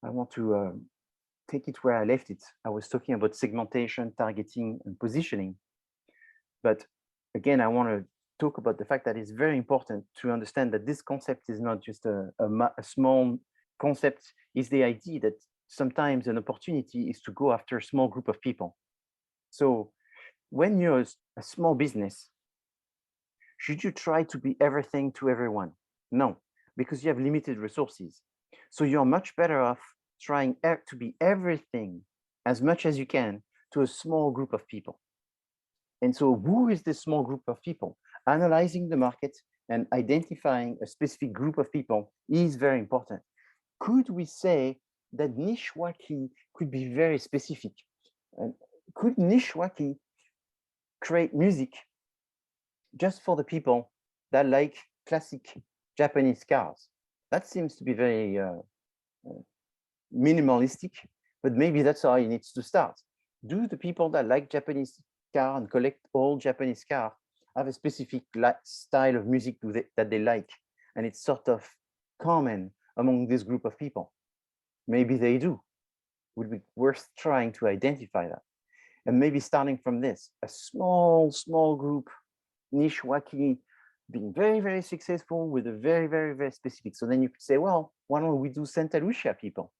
I want to take it where I left it. I was talking about segmentation, targeting, and positioning. But again, I want to talk about the fact that it's very important to understand that this concept is not just a small concept. It's the idea that sometimes an opportunity is to go after a small group of people. So when you're a small business, should you try to be everything to everyone? No, because you have limited resources. So you're much better off trying to be everything as much as you can to a small group of people. And so who is this small group of people? Analyzing the market and identifying a specific group of people is very important. Could we say that niche wacky could be very specific? Could niche wacky create music just for the people that like classic Japanese cars? That seems to be very minimalistic, but maybe that's how it needs to start. Do the people that like Japanese car and collect all Japanese car have a specific style of music that they like, and it's sort of common among this group of people? Maybe they do. Would be worth trying to identify that. And maybe starting from this, a small group, niche wacky, being very, very successful with a very, very, very specific. So then you could say, well, why don't we do Santa Lucia people?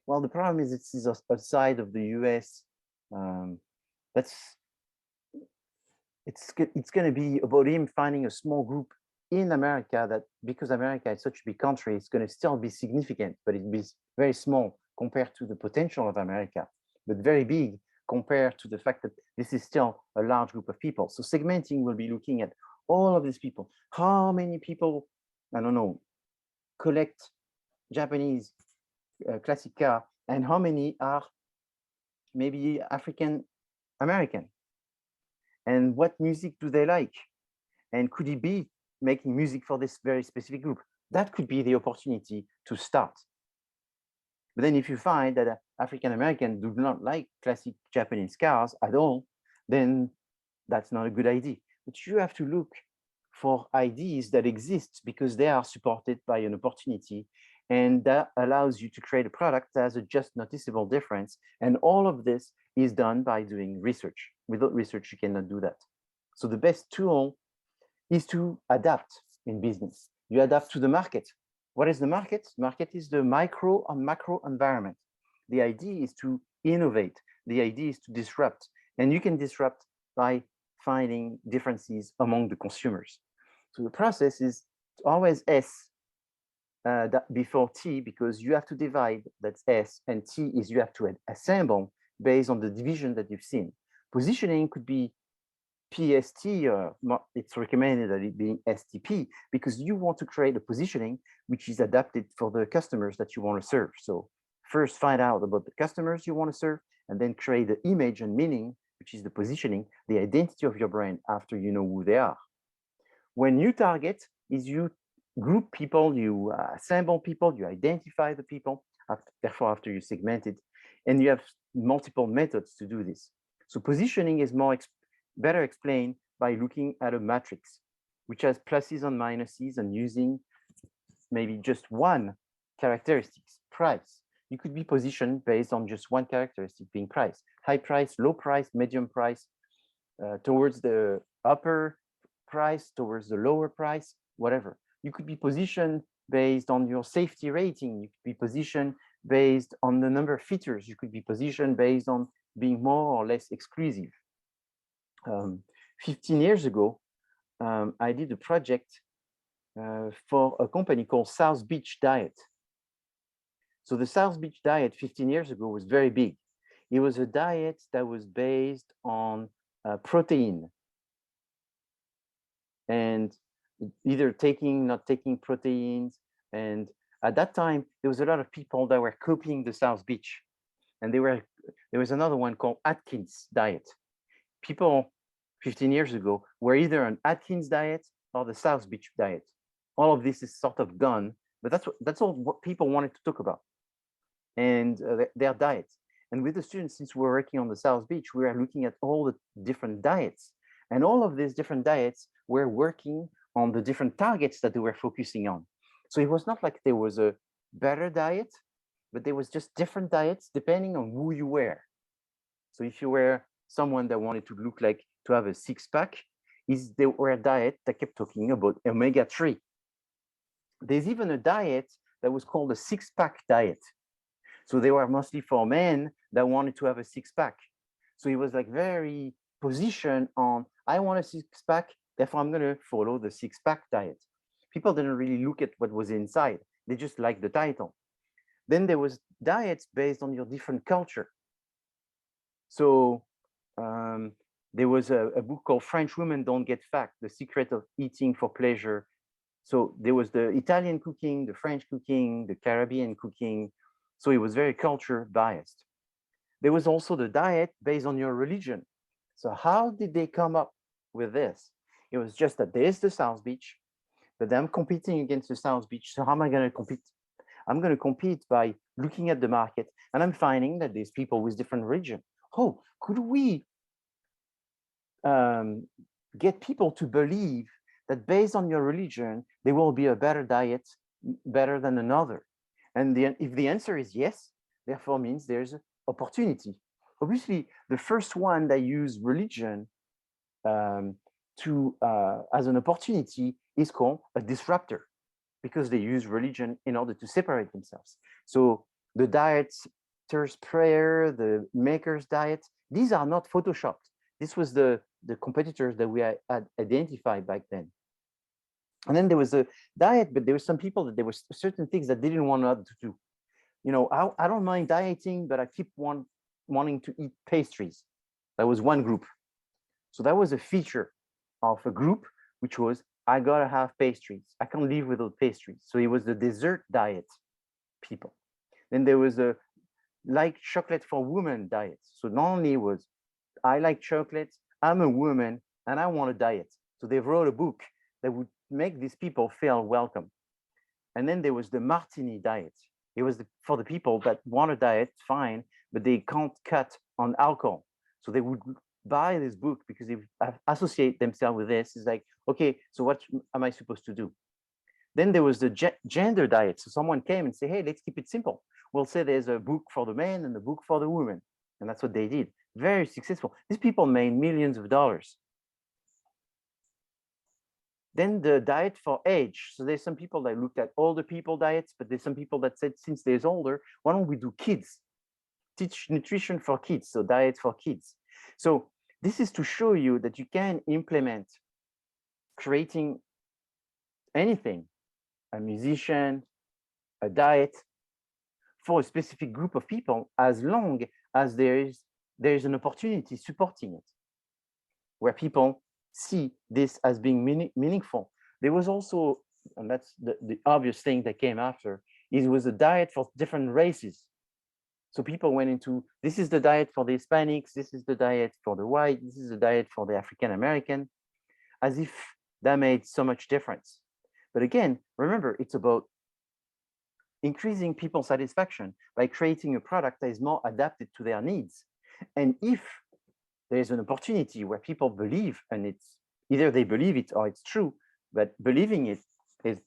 Well, the problem is it's outside of the US. It's going to be about him finding a small group in America that, because America is such a big country, it's going to still be significant, but it'll be very small compared to the potential of America, but very big compared to the fact that this is still a large group of people. So segmenting will be looking at all of these people. How many people, I don't know, collect Japanese classic car, and how many are maybe African American? And what music do they like? And could he be making music for this very specific group? That could be the opportunity to start. But then if you find that African Americans do not like classic Japanese cars at all, then that's not a good idea. But you have to look for ideas that exist because they are supported by an opportunity, and that allows you to create a product that has a just noticeable difference. And all of this is done by doing research. Without research, you cannot do that. So the best tool is to adapt in business. You adapt to the market. What is the market? Market is the micro and macro environment. The idea is to innovate. The idea is to disrupt. And you can disrupt by finding differences among the consumers. So the process is always S before T, because you have to divide, that's S, and T is you have to assemble based on the division that you've seen. Positioning could be PST, or it's recommended that it being STP, because you want to create a positioning which is adapted for the customers that you want to serve. So first find out about the customers you want to serve, and then create the image and meaning, which is the positioning, the identity of your brand after you know who they are. When you target is you group people, you assemble people, you identify the people, therefore after you segment it, and you have multiple methods to do this. So positioning is better explained by looking at a matrix, which has pluses and minuses, and using maybe just one characteristics, price. You could be positioned based on just one characteristic being price, high price, low price, medium price, towards the upper price, towards the lower price, whatever. You could be positioned based on your safety rating. You could be positioned based on the number of features. You could be positioned based on being more or less exclusive. 15 years ago, I did a project for a company called South Beach Diet. So the South Beach Diet 15 years ago was very big. It was a diet that was based on protein, and either taking, not taking proteins. And at that time, there was a lot of people that were copying the South Beach. And there was another one called Atkins diet. People 15 years ago were either on Atkins diet or the South Beach diet. All of this is sort of gone, but that's all what people wanted to talk about, and their diets. And with the students, since we're working on the South Beach, we are looking at all the different diets, and all of these different diets were working on the different targets that they were focusing on. So it was not like there was a better diet, but there was just different diets depending on who you were. So if you were someone that wanted to look like to have a six-pack, there were a diet that kept talking about omega-3. There's even a diet that was called a six-pack diet. So they were mostly for men that wanted to have a six-pack. So it was like very positioned on, I want a six-pack, therefore I'm going to follow the six-pack diet. People didn't really look at what was inside. They just liked the title. Then there was diets based on your different culture. So there was a book called French Women Don't Get Fat, The Secret of Eating for Pleasure. So there was the Italian cooking, the French cooking, the Caribbean cooking. So it was very culture biased. There was also the diet based on your religion. So how did they come up with this? It was just that there's the South Beach, but I'm competing against the South Beach. So how am I going to compete? I'm going to compete by looking at the market, and I'm finding that there's people with different religion. Oh, could we get people to believe that based on your religion, there will be a better diet, better than another? And if the answer is yes, therefore means there's opportunity. Obviously, the first one that use religion as an opportunity is called a disruptor, because they use religion in order to separate themselves. So the dieters prayer, the maker's diet, these are not photoshopped. This was the competitors that we had identified back then. And then there was a diet, but there were some people that there were certain things that they didn't want to do. You know, I don't mind dieting, but I keep wanting to eat pastries. That was one group. So that was a feature of a group, which was, I gotta have pastries. I can't live without pastries. So it was the dessert diet people. Then there was a like chocolate for women diet. So not only was, I like chocolate, I'm a woman, and I want a diet. So they wrote a book that would make these people feel welcome. And then there was the martini diet. It was for the people that want a diet, fine, but they can't cut on alcohol. So they would buy this book because they associate themselves with this. It's like, okay, so what am I supposed to do? Then there was the gender diet. So someone came and said, hey, let's keep it simple. We'll say there's a book for the men and a book for the women. And that's what they did. Very successful. These people made millions of dollars. Then the diet for age. So there's some people that looked at older people diets, but there's some people that said, since there's older, why don't we do kids? Teach nutrition for kids, so diet for kids. So this is to show you that you can implement creating anything, a musician, a diet for a specific group of people, as long as there is an opportunity supporting it, where people see this as being meaningful. There was also, and that's the obvious thing that came after, it was a diet for different races. So people went into, this is the diet for the Hispanics, this is the diet for the white, this is the diet for the African American, as if that made so much difference. But again, remember, it's about increasing people's satisfaction by creating a product that is more adapted to their needs. And if there's an opportunity where people believe, and it's either they believe it or it's true, but believing it is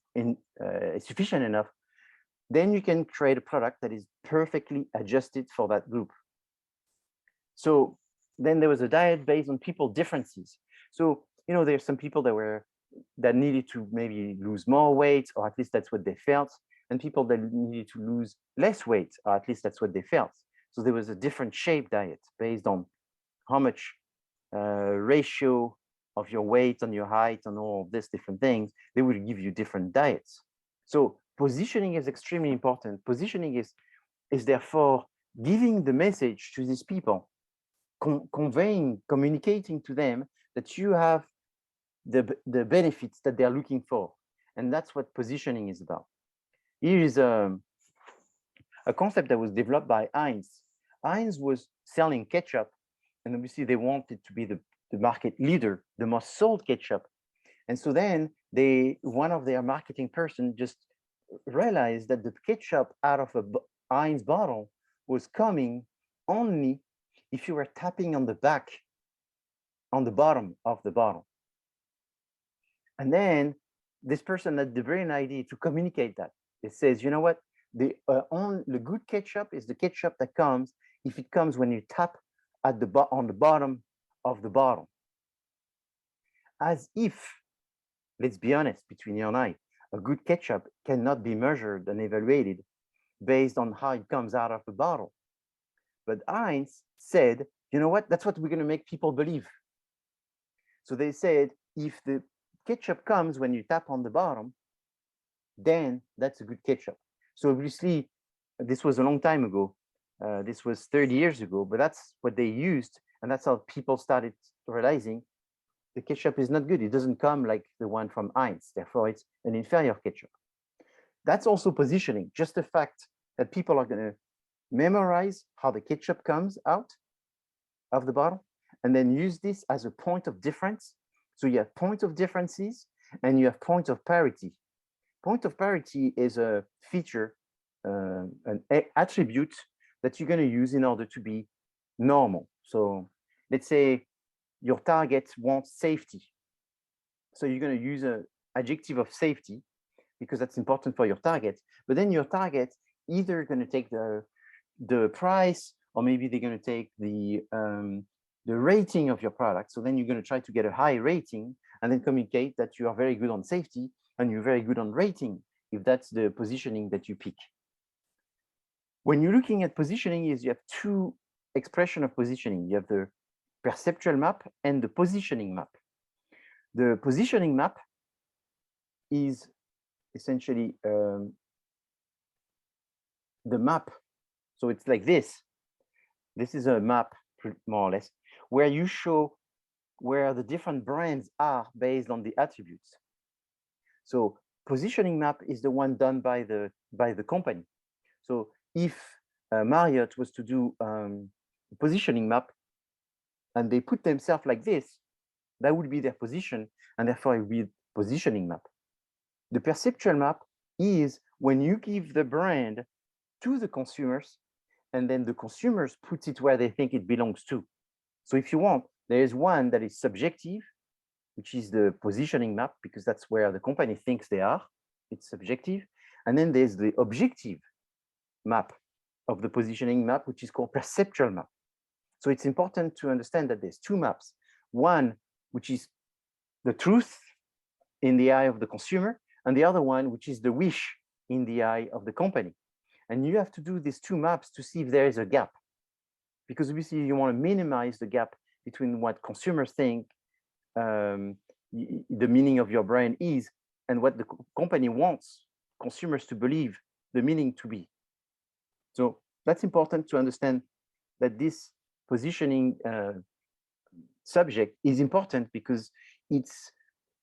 sufficient enough, then you can create a product that is perfectly adjusted for that group. So then there was a diet based on people's differences. So, you know, there's some people that needed to maybe lose more weight, or at least that's what they felt, and people that needed to lose less weight, or at least that's what they felt. So there was a different shape diet based on how much ratio of your weight and your height and all of these different things. They will give you different diets. So positioning is extremely important. Positioning is therefore giving the message to these people, conveying, communicating to them that you have the benefits that they're looking for. And that's what positioning is about. Here is a concept that was developed by Heinz. Heinz was selling ketchup, and obviously they wanted to be the market leader, the most sold ketchup. And so then one of their marketing person just realized that the ketchup out of a Heinz bottle was coming only if you were tapping on the bottom of the bottle. And then this person had the brilliant idea to communicate that. It says, you know what? The good ketchup is the ketchup that comes if it comes when you tap at on the bottom of the bottle. As if, let's be honest, between you and I, a good ketchup cannot be measured and evaluated based on how it comes out of the bottle. But Heinz said, you know what, that's what we're going to make people believe. So they said, if the ketchup comes when you tap on the bottom, then that's a good ketchup. So obviously, this was a long time ago. This was 30 years ago, but that's what they used. And that's how people started realizing the ketchup is not good. It doesn't come like the one from Heinz. Therefore, it's an inferior ketchup. That's also positioning, just the fact that people are going to memorize how the ketchup comes out of the bottle and then use this as a point of difference. So you have point of differences and you have point of parity. Point of parity is a feature, an attribute that you're going to use in order to be normal. So let's say your target wants safety. So you're going to use an adjective of safety because that's important for your target. But then your target either going to take the price, or maybe they're going to take the rating of your product. So then you're going to try to get a high rating and then communicate that you are very good on safety and you're very good on rating, if that's the positioning that you pick. When you're looking at positioning, is you have two expressions of positioning. You have the perceptual map and the positioning map. The positioning map is essentially the map. So it's like this. This is a map, more or less, where you show where the different brands are based on the attributes. So positioning map is the one done by the company. So if Marriott was to do a positioning map and they put themselves like this, that would be their position, and therefore it would be positioning map. The perceptual map is when you give the brand to the consumers and then the consumers put it where they think it belongs to. So if you want, there is one that is subjective, which is the positioning map, because that's where the company thinks they are. It's subjective. And then there's the objective map of the positioning map, which is called perceptual map. So it's important to understand that there's two maps. One, which is the truth in the eye of the consumer, and the other one, which is the wish in the eye of the company. And you have to do these two maps to see if there is a gap, because obviously you want to minimize the gap between what consumers think the meaning of your brand is and what the company wants consumers to believe the meaning to be. So that's important to understand, that this positioning subject is important because it's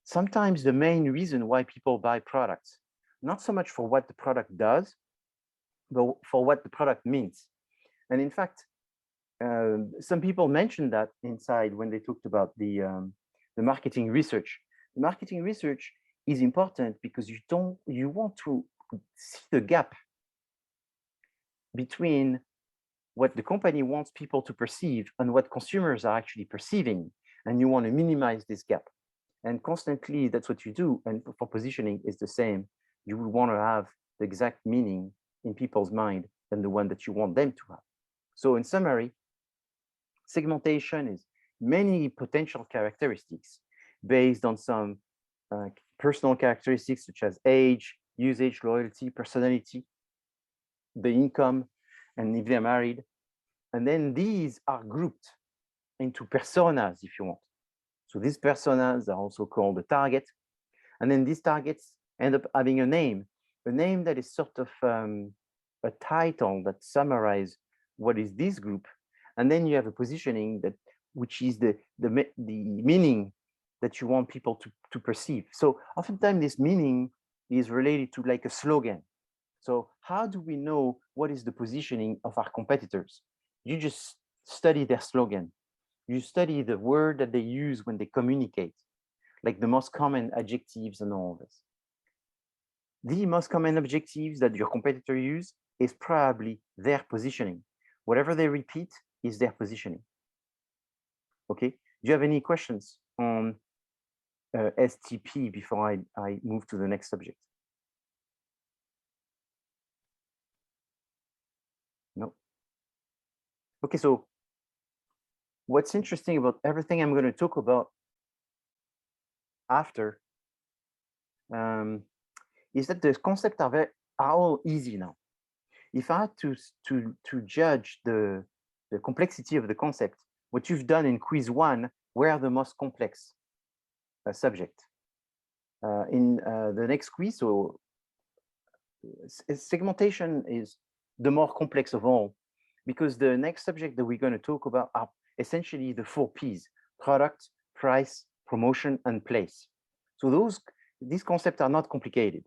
sometimes the main reason why people buy products, not so much for what the product does, but for what the product means. And in fact, some people mentioned that inside when they talked about the marketing research. The marketing research is important because you want to see the gap between what the company wants people to perceive and what consumers are actually perceiving, and you want to minimize this gap. And constantly, that's what you do. And for positioning, is the same. You will want to have the exact meaning in people's mind than the one that you want them to have. So in summary, segmentation is many potential characteristics based on some personal characteristics such as age, usage, loyalty, personality, the income, and if they're married. And then these are grouped into personas, if you want. So these personas are also called the target. And then these targets end up having a name that is sort of a title that summarizes what is this group. And then you have a positioning which is the meaning that you want people to perceive. So oftentimes this meaning is related to like a slogan. So how do we know what is the positioning of our competitors? You just study their slogan. You study the word that they use when they communicate, like the most common adjectives and all this. The most common adjectives that your competitor use is probably their positioning. Whatever they repeat is their positioning. Okay, do you have any questions on STP before I move to the next subject? Okay, so what's interesting about everything I'm going to talk about after is that the concepts are all easy now. If I had to judge the complexity of the concept, what you've done in quiz 1 were the most complex subject. In the next quiz, so segmentation is the more complex of all, because the next subject that we're going to talk about are essentially the 4 P's: product, price, promotion, and place. So these concepts are not complicated.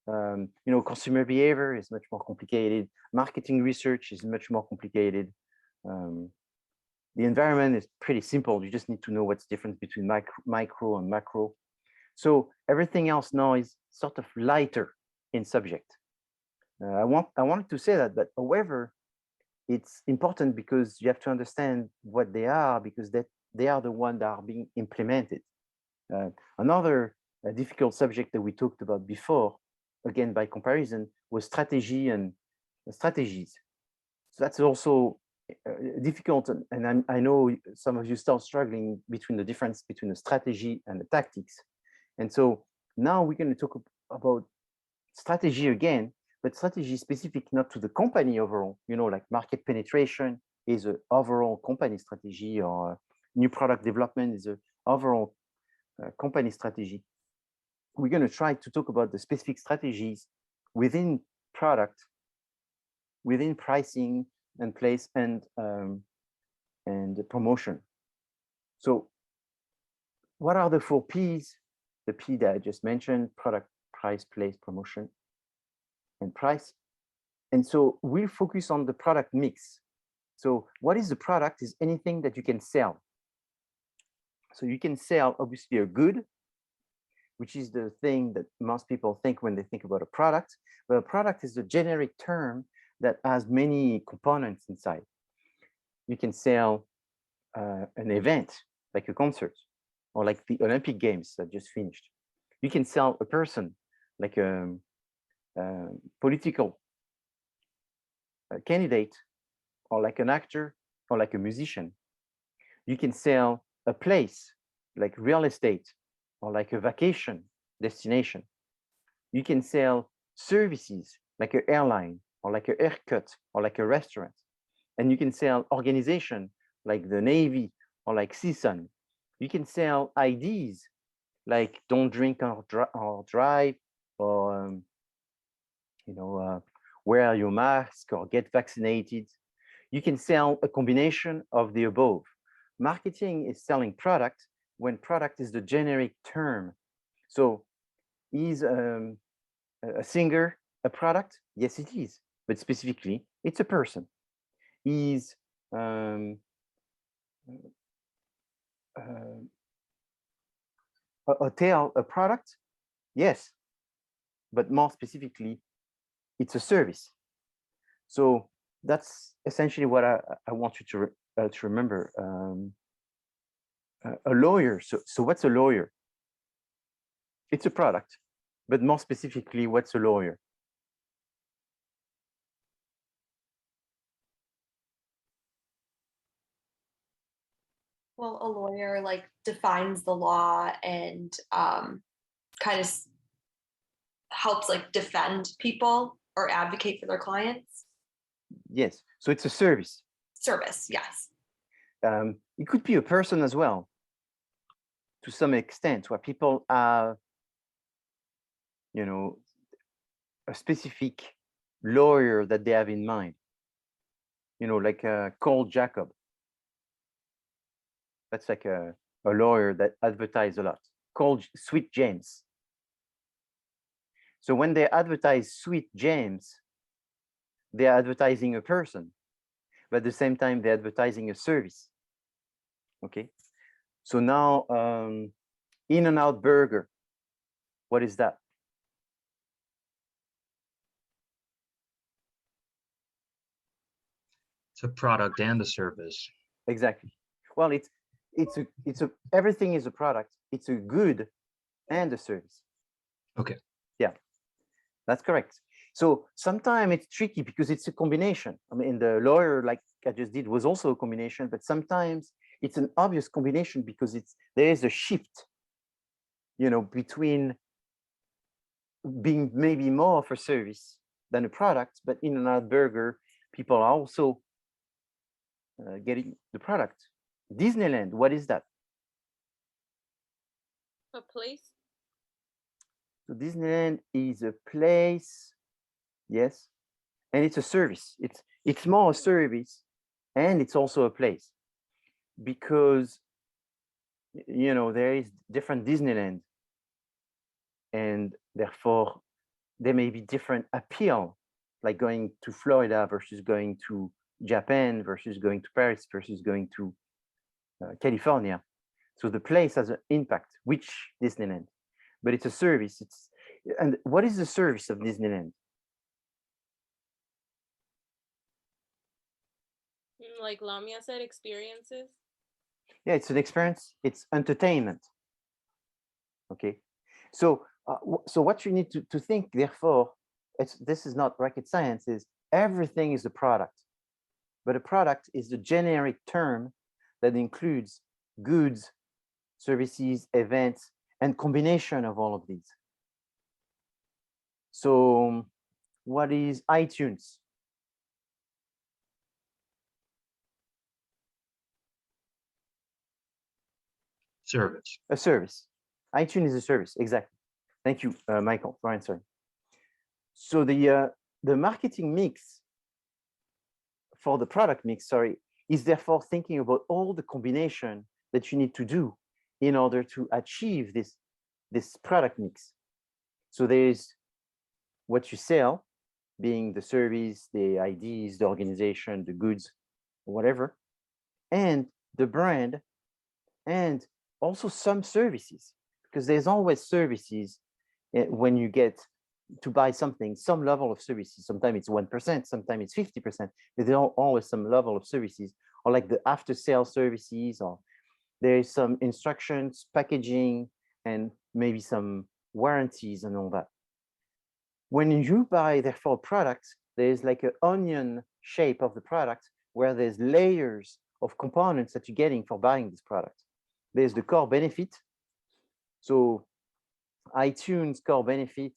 You know, consumer behavior is much more complicated. Marketing research is much more complicated. The environment is pretty simple. You just need to know what's the difference between micro and macro. So everything else now is sort of lighter in subject. I wanted to say that, but however, it's important because you have to understand what they are, because they are the ones that are being implemented. Another difficult subject that we talked about before, again by comparison, was strategy and strategies. So that's also difficult, and I know some of you start struggling between the difference between the strategy and the tactics. And so now we're going to talk about strategy again, but strategy specific not to the company overall. You know, like market penetration is an overall company strategy, or new product development is an overall company strategy. We're going to try to talk about the specific strategies within product, within pricing and place, and promotion. So what are the 4 P's? The P that I just mentioned: product, price, place, promotion, and price. And so we'll focus on the product mix. So what is the product? Is anything that you can sell. So you can sell obviously a good, which is the thing that most people think when they think about a product. But a product is a generic term that has many components inside. You can sell an event, like a concert, or like the Olympic Games that just finished. You can sell a person, like a political candidate, or like an actor, or like a musician. You can sell a place, like real estate, or like a vacation destination. You can sell services, like an airline, or like a haircut, or like a restaurant. And you can sell organization, like the Navy, or like CSUN. You can sell IDs, like don't drink or drive, or you know, wear your mask or get vaccinated. You can sell a combination of the above. Marketing is selling product when product is the generic term. So is a singer a product? Yes, it is, but specifically, it's a person. Is a hotel a product? Yes, but more specifically, it's a service. So that's essentially what I want you to remember. A lawyer. So what's a lawyer? It's a product, but more specifically, what's a lawyer? Well, a lawyer like defines the law and kind of helps like defend people or advocate for their clients. Yes, so it's a service. Service, yes. It could be a person as well, to some extent, where people are, you know, a specific lawyer that they have in mind. You know, like Cole Jacob. That's like a lawyer that advertises a lot. Called Sweet James. So when they advertise Sweet James, they're advertising a person, but at the same time, they're advertising a service. Okay. So now, In-N-Out Burger, what is that? It's a product and a service. Exactly. Well, everything is a product. It's a good and a service. Okay. Yeah, that's correct. So sometimes it's tricky because it's a combination. I mean, the lawyer, like I just did, was also a combination, but sometimes it's an obvious combination because there is a shift, between being maybe more of a service than a product, but in an burger, people are also getting the product. Disneyland, what is that? A place? So Disneyland is a place, yes, and it's a service. It's more a service, and it's also a place, because there is different Disneyland, and therefore there may be different appeal, like going to Florida versus going to Japan versus going to Paris versus going to California. So the place has an impact, which Disneyland, but it's a service. And what is the service of Disneyland? Like Lamia said, experiences. Yeah, it's an experience. It's entertainment. Okay, so what you need to think, therefore, this is not rocket science. Is everything is a product, but a product is the generic term that includes goods, services, events, and combination of all of these. So what is iTunes? Service. A service. iTunes is a service, exactly. Thank you, Michael, for answering. So the marketing mix for the product mix, is therefore thinking about all the combination that you need to do in order to achieve this product mix. So there's what you sell, being the service, the IDs, the organization, the goods, whatever, and the brand, and also some services, because there's always services when you get to buy something, some level of services. Sometimes it's 1%, sometimes it's 50%, but there's always some level of services, or like the after sale services, or there is some instructions, packaging, and maybe some warranties and all that. When you buy, therefore, products, there's like an onion shape of the product where there's layers of components that you're getting for buying this product. There's the core benefit. So iTunes core benefit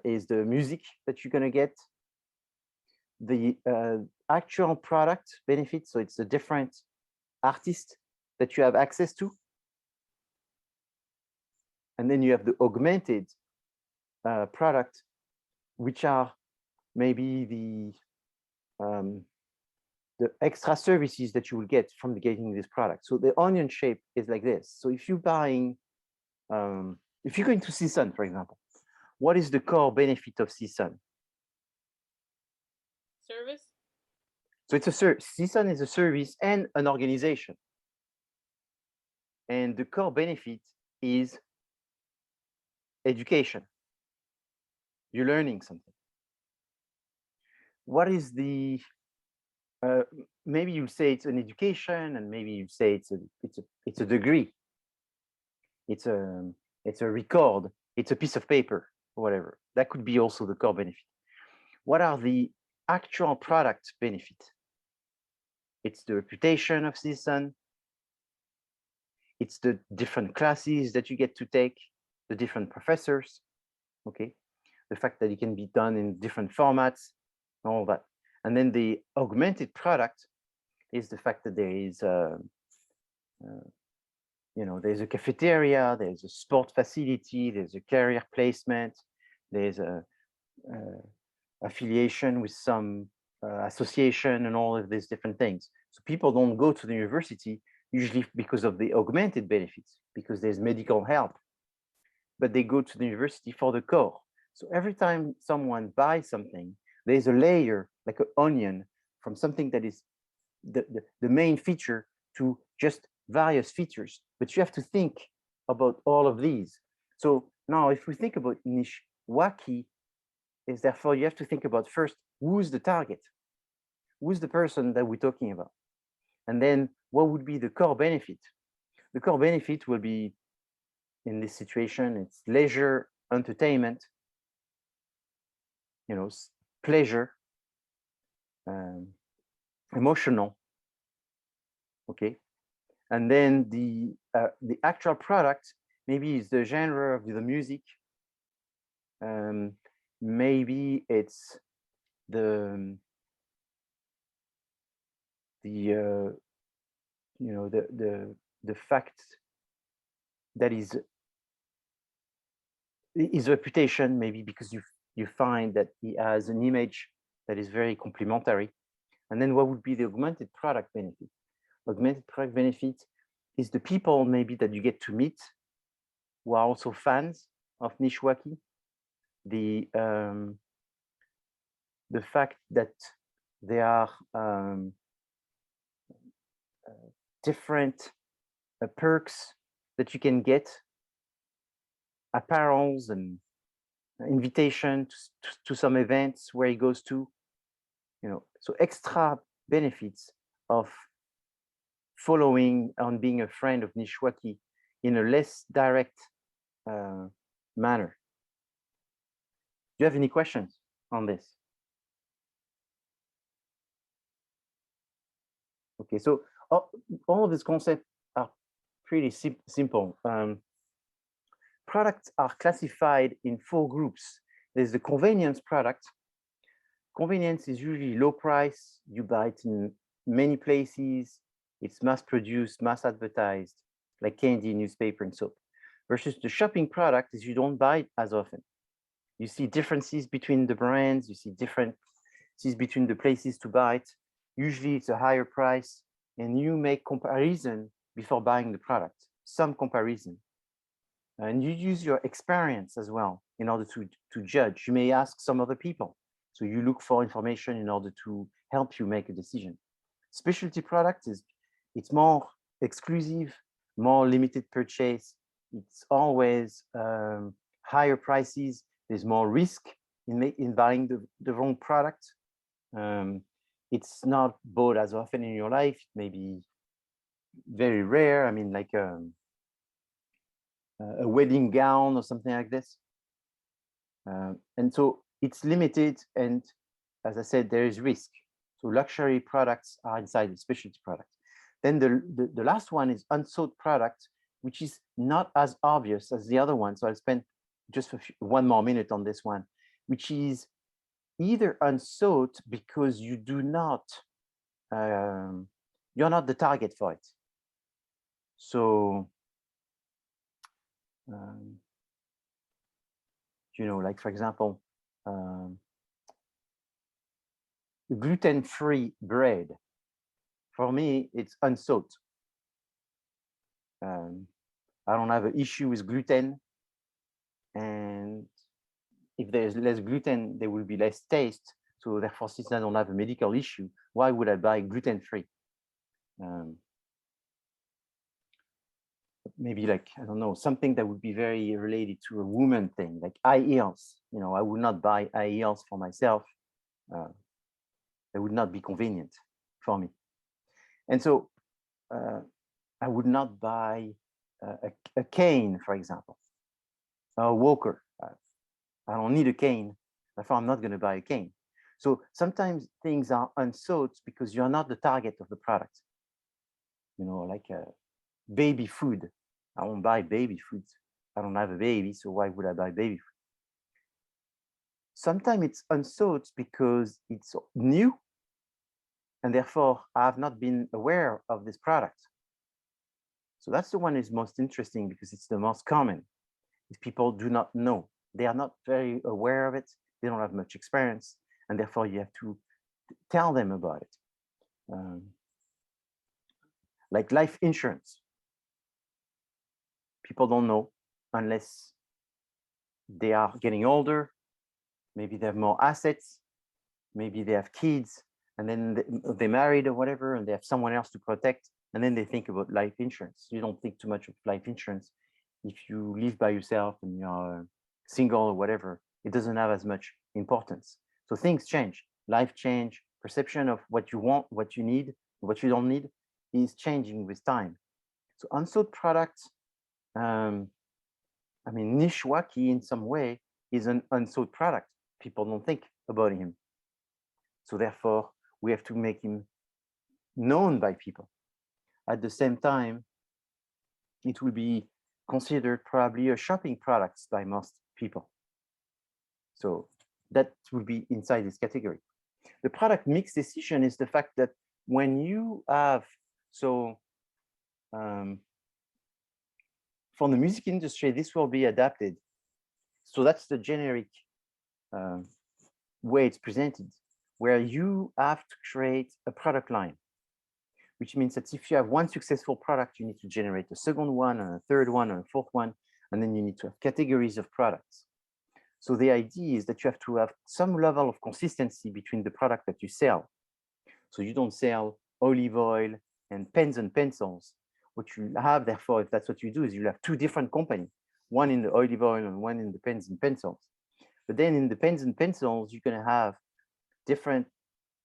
is the music that you're going to get. The actual product benefit, so it's a different artist that you have access to. And then you have the augmented product, which are maybe the extra services that you will get from getting this product. So the onion shape is like this. So if you're buying, if you're going to CSUN, for example, what is the core benefit of CSUN? Service? So it's a CSUN is a service and an organization. And the core benefit is education. You're learning something. What is the maybe you say it's an education, and maybe you say it's a degree. It's a record. It's a piece of paper, or whatever. That could be also the core benefit. What are the actual product benefit? It's the reputation of CSUN. It's the different classes that you get to take, the different professors. Okay, the fact that it can be done in different formats, all that. And then the augmented product is the fact that there is, there's a cafeteria, there's a sport facility, there's a career placement, there's a affiliation with some association, and all of these different things. So people don't go to the university usually because of the augmented benefits, because there's medical help, but they go to the university for the core. So every time someone buys something, there's a layer, like an onion, from something that is the main feature to just various features. But you have to think about all of these. So now if we think about niche, wacky is therefore you have to think about first, who's the target? Who's the person that we're talking about? And then what would be the core benefit? The core benefit will be, in this situation, it's leisure, entertainment, pleasure, emotional. Okay, and then the actual product maybe is the genre of the music. Maybe it's the the fact that is his reputation, maybe because you find that he has an image that is very complementary. And then what would be the augmented product benefit? Augmented product benefit is the people maybe that you get to meet who are also fans of Nishwaki. The fact that there are different perks that you can get, apparels and invitation to some events where he goes to, so extra benefits of following on being a friend of Nishwaki in a less direct manner. Do you have any questions on this? Okay, so all of these concepts are pretty simple. Products are classified in 4 groups. There's the convenience product. Convenience is usually low price. You buy it in many places. It's mass produced, mass advertised, like candy, newspaper, and soap. Versus the shopping product is you don't buy it as often. You see differences between the brands. You see differences between the places to buy it. Usually it's a higher price, and you make comparison before buying the product, some comparison. And you use your experience as well in order to judge. You may ask some other people. So you look for information in order to help you make a decision. Specialty product it's more exclusive, more limited purchase. It's always higher prices. There's more risk in buying the wrong product. It's not bought as often in your life. It may be very rare. I mean, like a wedding gown or something like this. And so it's limited. And as I said, there is risk. So luxury products are inside the specialty product. Then the last one is unsought product, which is not as obvious as the other one. So I'll spend just one more minute on this one, which is either unsought because you do not, you're not the target for it. So, like for example, gluten-free bread. For me, it's unsought. I don't have an issue with gluten. And if there's less gluten, there will be less taste. So therefore, since I don't have a medical issue, why would I buy gluten-free? Maybe like, I don't know, something that would be very related to a woman thing, like high heels. I would not buy high heels for myself. It would not be convenient for me. And so I would not buy a cane, for example, a walker. I don't need a cane, therefore I'm not going to buy a cane. So sometimes things are unsought because you're not the target of the product. Like baby food. I won't buy baby food. I don't have a baby, so why would I buy baby food? Sometimes it's unsought because it's new, and therefore I have not been aware of this product. So that's the one is most interesting because it's the most common. If people do not know, they are not very aware of it, they don't have much experience, and therefore you have to tell them about it. Like life insurance. People don't know unless they are getting older, maybe they have more assets, maybe they have kids, and then they married or whatever, and they have someone else to protect, and then they think about life insurance. You don't think too much of life insurance. If you live by yourself and you're single or whatever, it doesn't have as much importance. So things change, life change, perception of what you want, what you need, what you don't need is changing with time. So unsought products, Nishwaki in some way is an unsought product. People don't think about him. So therefore, we have to make him known by people. At the same time, it will be considered probably a shopping product by most people. So that will be inside this category. The product mix decision is the fact that when you have, so for the music industry, this will be adapted. So that's the generic way it's presented, where you have to create a product line, which means that if you have one successful product, you need to generate a second one, and a third one, and a fourth one, and then you need to have categories of products. So the idea is that you have to have some level of consistency between the product that you sell. So you don't sell olive oil and pens and pencils. What you have, therefore, if that's what you do, is you have two different companies, one in the olive oil and one in the pens and pencils. But then in the pens and pencils, you're going to have different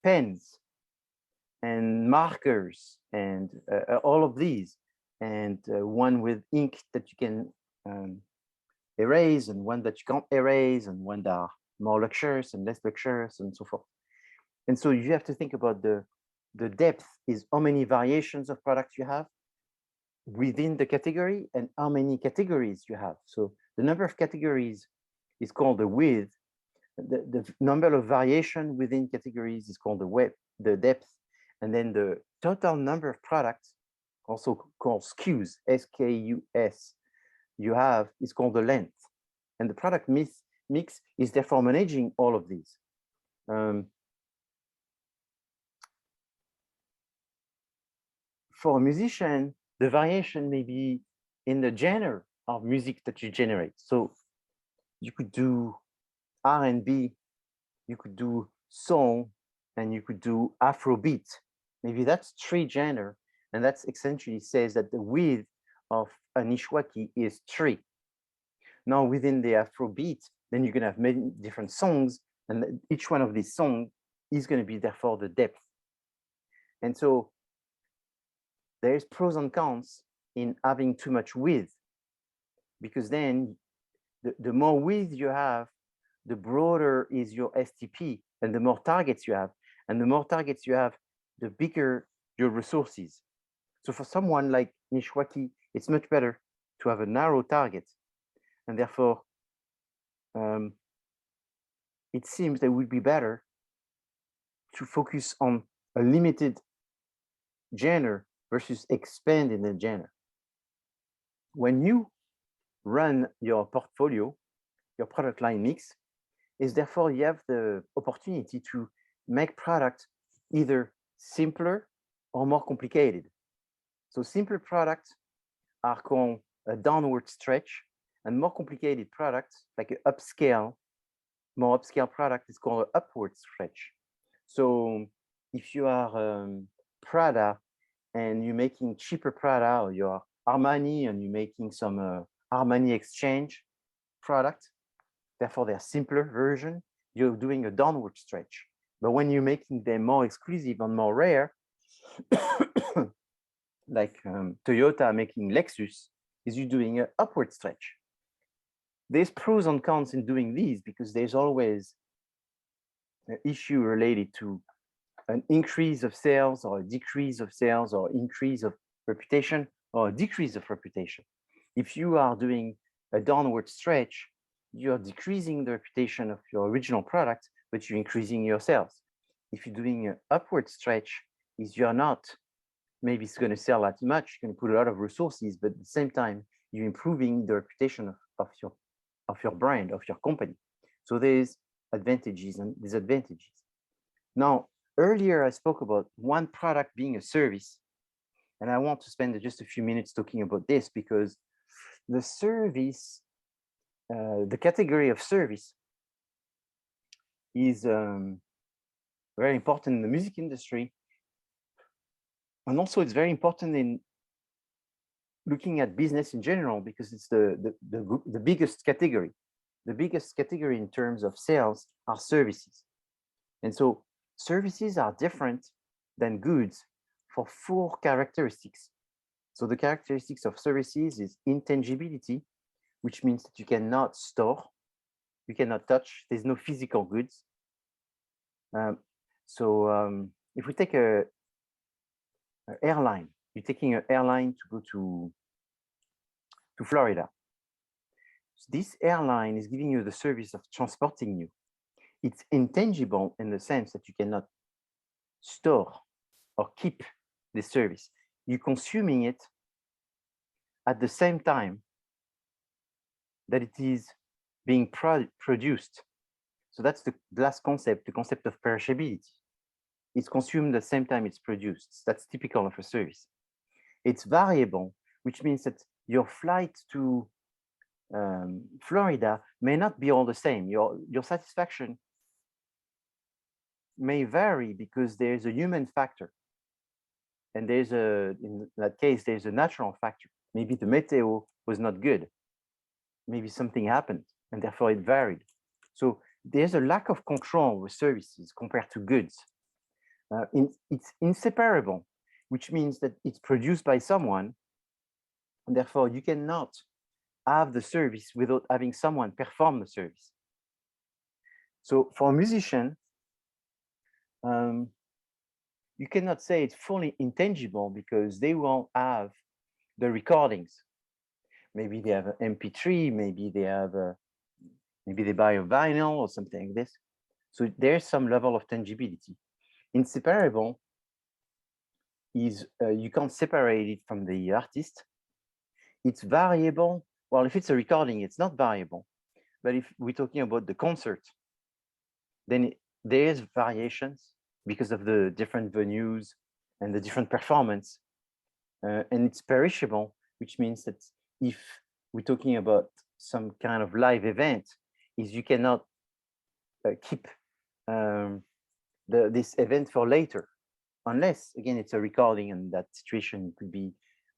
pens and markers and all of these, and one with ink that you can erase, and one that you can't erase, and one that are more luxurious and less luxurious, and so forth. And so you have to think about the depth is how many variations of products you have within the category and how many categories you have. So the number of categories is called the width. The number of variation within categories is called the depth. And then the total number of products, also called SKUs, S-K-U-S, you have is called the length. And the product mix is therefore managing all of these. For a musician, the variation may be in the genre of music that you generate. So you could do R&B, you could do soul, and you could do Afrobeat. Maybe that's 3 genres, and that's essentially says that the width of an Ishwaki is 3. Now within the Afrobeat, then you're gonna have many different songs, and each one of these songs is gonna be therefore the depth. And so there's pros and cons in having too much width, because then the more width you have, the broader is your STP, and the more targets you have. And the more targets you have, the bigger your resources. So for someone like Nishwaki, it's much better to have a narrow target. And therefore, it seems that it would be better to focus on a limited genre versus expand in the genre. When you run your portfolio, your product line mix, is therefore you have the opportunity to make product either simpler or more complicated. So simple products are called a downward stretch, and more complicated products, like an more upscale product, is called an upward stretch. So if you are Prada and you're making cheaper Prada, or you're Armani and you're making some Armani exchange product, therefore they're simpler version, you're doing a downward stretch. But when you're making them more exclusive and more rare, like Toyota making Lexus, is you doing an upward stretch. There's pros and cons in doing these, because there's always an issue related to an increase of sales or a decrease of sales, or increase of reputation or a decrease of reputation. If you are doing a downward stretch, you're decreasing the reputation of your original product, but you're increasing your sales. If you're doing an upward stretch, is you're not, maybe it's going to sell that much, you're going to put a lot of resources, but at the same time, you're improving the reputation of your brand, of your company. So there's advantages and disadvantages. Now, earlier I spoke about one product being a service, and I want to spend just a few minutes talking about this, because the service, the category of service is very important in the music industry. And also it's very important in looking at business in general, because it's the biggest category. The biggest category in terms of sales are services. And so services are different than goods for 4 characteristics. So the characteristics of services is intangibility, which means that you cannot store, you cannot touch, there's no physical goods. If we take a airline, you're taking an airline to go to Florida. So this airline is giving you the service of transporting you. It's intangible in the sense that you cannot store or keep the service. You're consuming it at the same time that it is being produced. So that's the last concept, the concept of perishability. It's consumed at the same time it's produced. That's typical of a service. It's variable, which means that your flight to Florida may not be all the same. Your satisfaction may vary because there's a human factor. And in that case, there's a natural factor. Maybe the meteo was not good. Maybe something happened and therefore it varied. So there's a lack of control with services compared to goods. It's inseparable, which means that it's produced by someone, and therefore you cannot have the service without having someone perform the service. So for a musician, you cannot say it's fully intangible because they will have the recordings. Maybe they have an MP3, maybe they buy a vinyl or something like this. So there's some level of tangibility. Inseparable is you can't separate it from the artist. It's variable. Well, if it's a recording, it's not variable. But if we're talking about the concert, then there's variations because of the different venues and the different performance. And it's perishable, which means that if we're talking about some kind of live event, is you cannot keep this event for later, unless, again, it's a recording, and that situation could be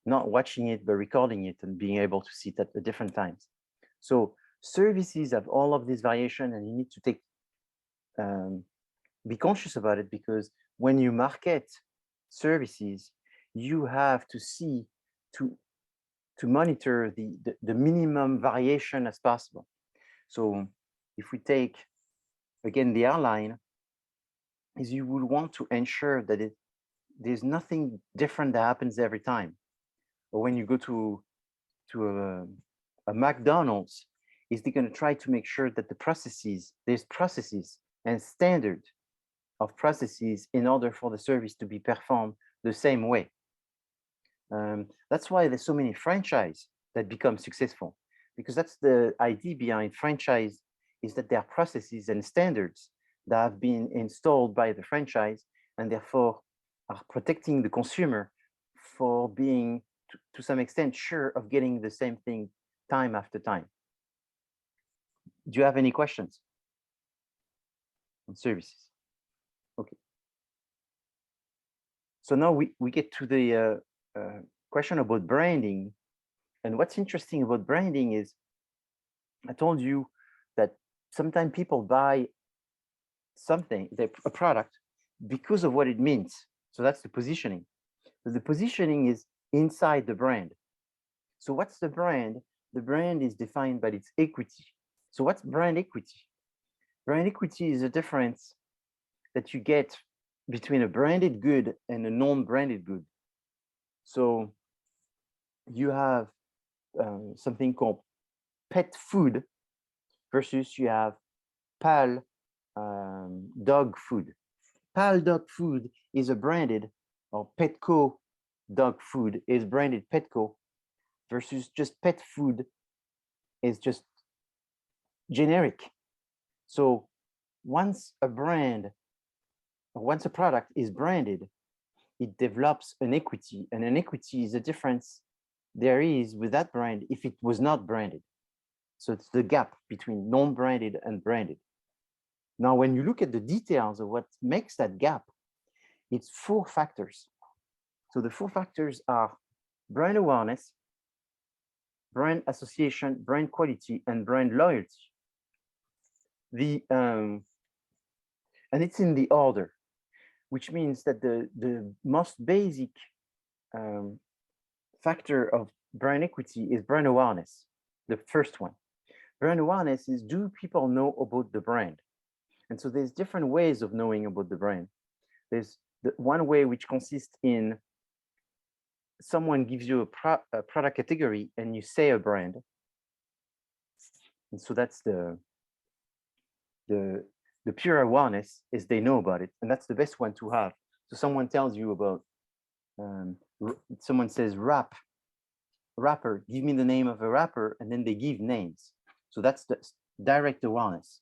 not watching it, but recording it and being able to see it at the different times. So services have all of this variation, and you need to be conscious about it, because when you market services, you have to see to monitor the minimum variation as possible. So if we take, again, the airline, is you would want to ensure that there's nothing different that happens every time. Or when you go to a McDonald's, is they're going to try to make sure that there's processes and standard of processes in order for the service to be performed the same way. That's why there's so many franchise that become successful, because that's the idea behind franchise, is that there are processes and standards that have been installed by the franchise, and therefore are protecting the consumer for being, to some extent, sure of getting the same thing time after time. Do you have any questions on services? Okay. So now we get to the question about branding. And what's interesting about branding is, I told you that sometimes people buy a product because of what it means. So that's the positioning. But the positioning is inside the brand. So what's the brand? The brand is defined by its equity. So what's brand equity? Brand equity is a difference that you get between a branded good and a non-branded good. So you have something called pet food versus you have PAL dog food. PAL dog food is a branded, or Petco dog food is branded Petco, versus just pet food is just generic. So once a product is branded, it develops an equity, and an equity is a difference there is with that brand if it was not branded. So it's the gap between non-branded and branded. Now, when you look at the details of what makes that gap, it's 4 factors. So the 4 factors are brand awareness, brand association, brand quality, and brand loyalty. And it's in the order, which means that the most basic factor of brand equity is brand awareness, the first one. Brand awareness is, do people know about the brand? And so there's different ways of knowing about the brand. There's the one way which consists in someone gives you a product category and you say a brand. And so that's the pure awareness is they know about it. And that's the best one to have. So someone tells you about, someone says rapper, give me the name of a rapper, and then they give names. So that's the direct awareness.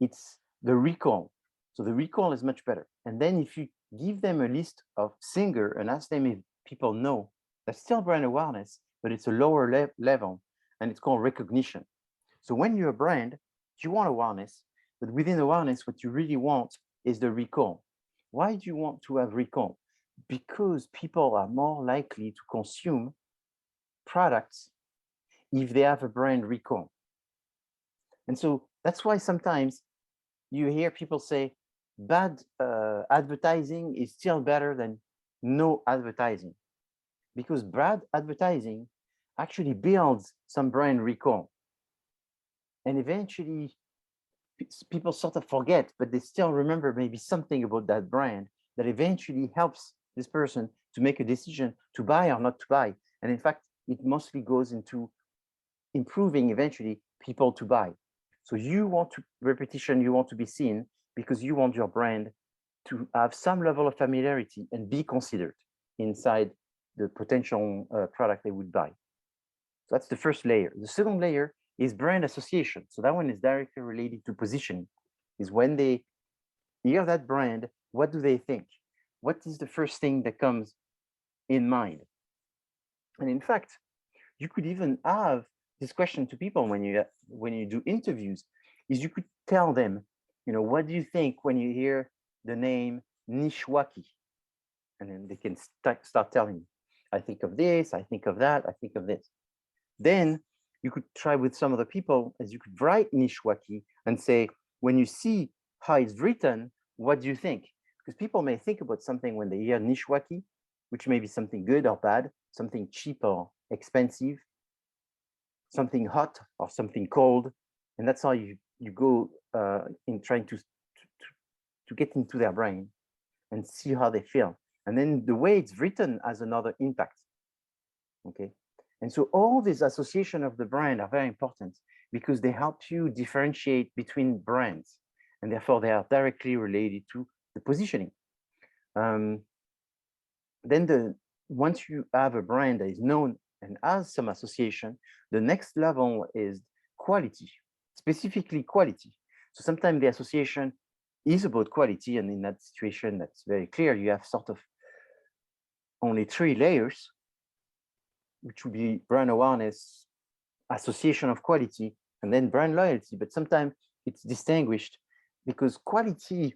It's the recall. So the recall is much better. And then if you give them a list of singer and ask them if people know, that's still brand awareness, but it's a lower level, and it's called recognition. So when you're a brand, you want awareness, but within awareness, what you really want is the recall. Why do you want to have recall? Because people are more likely to consume products if they have a brand recall. And so that's why sometimes you hear people say bad advertising is still better than no advertising, because bad advertising actually builds some brand recall. And eventually people sort of forget, but they still remember maybe something about that brand that eventually helps this person to make a decision to buy or not to buy. And in fact, it mostly goes into improving eventually people to buy. So you want to repetition, you want to be seen because you want your brand to have some level of familiarity and be considered inside the potential product they would buy. So that's the first layer. The second layer is brand association. So that one is directly related to positioning. Is when they hear that brand, what do they think? What is the first thing that comes in mind? And in fact, you could even have this question to people when you do interviews, is you could tell them, what do you think when you hear the name Nishwaki? And then they can start telling you, I think of this, I think of that, I think of this. Then you could try with some other people, as you could write Nishwaki and say, when you see how it's written, what do you think? Because people may think about something when they hear Nishwaki, which may be something good or bad, something cheap or expensive, something hot or something cold. And that's how you go in trying to get into their brain and see how they feel. And then the way it's written has another impact. Okay. And so all these association of the brand are very important because they help you differentiate between brands, and therefore they are directly related to the positioning. Then once you have a brand that is known and has some association, the next level is quality, specifically quality. So sometimes the association is about quality, and in that situation, that's very clear. You have sort of only 3 layers, which would be brand awareness, association of quality, and then brand loyalty. But sometimes it's distinguished because quality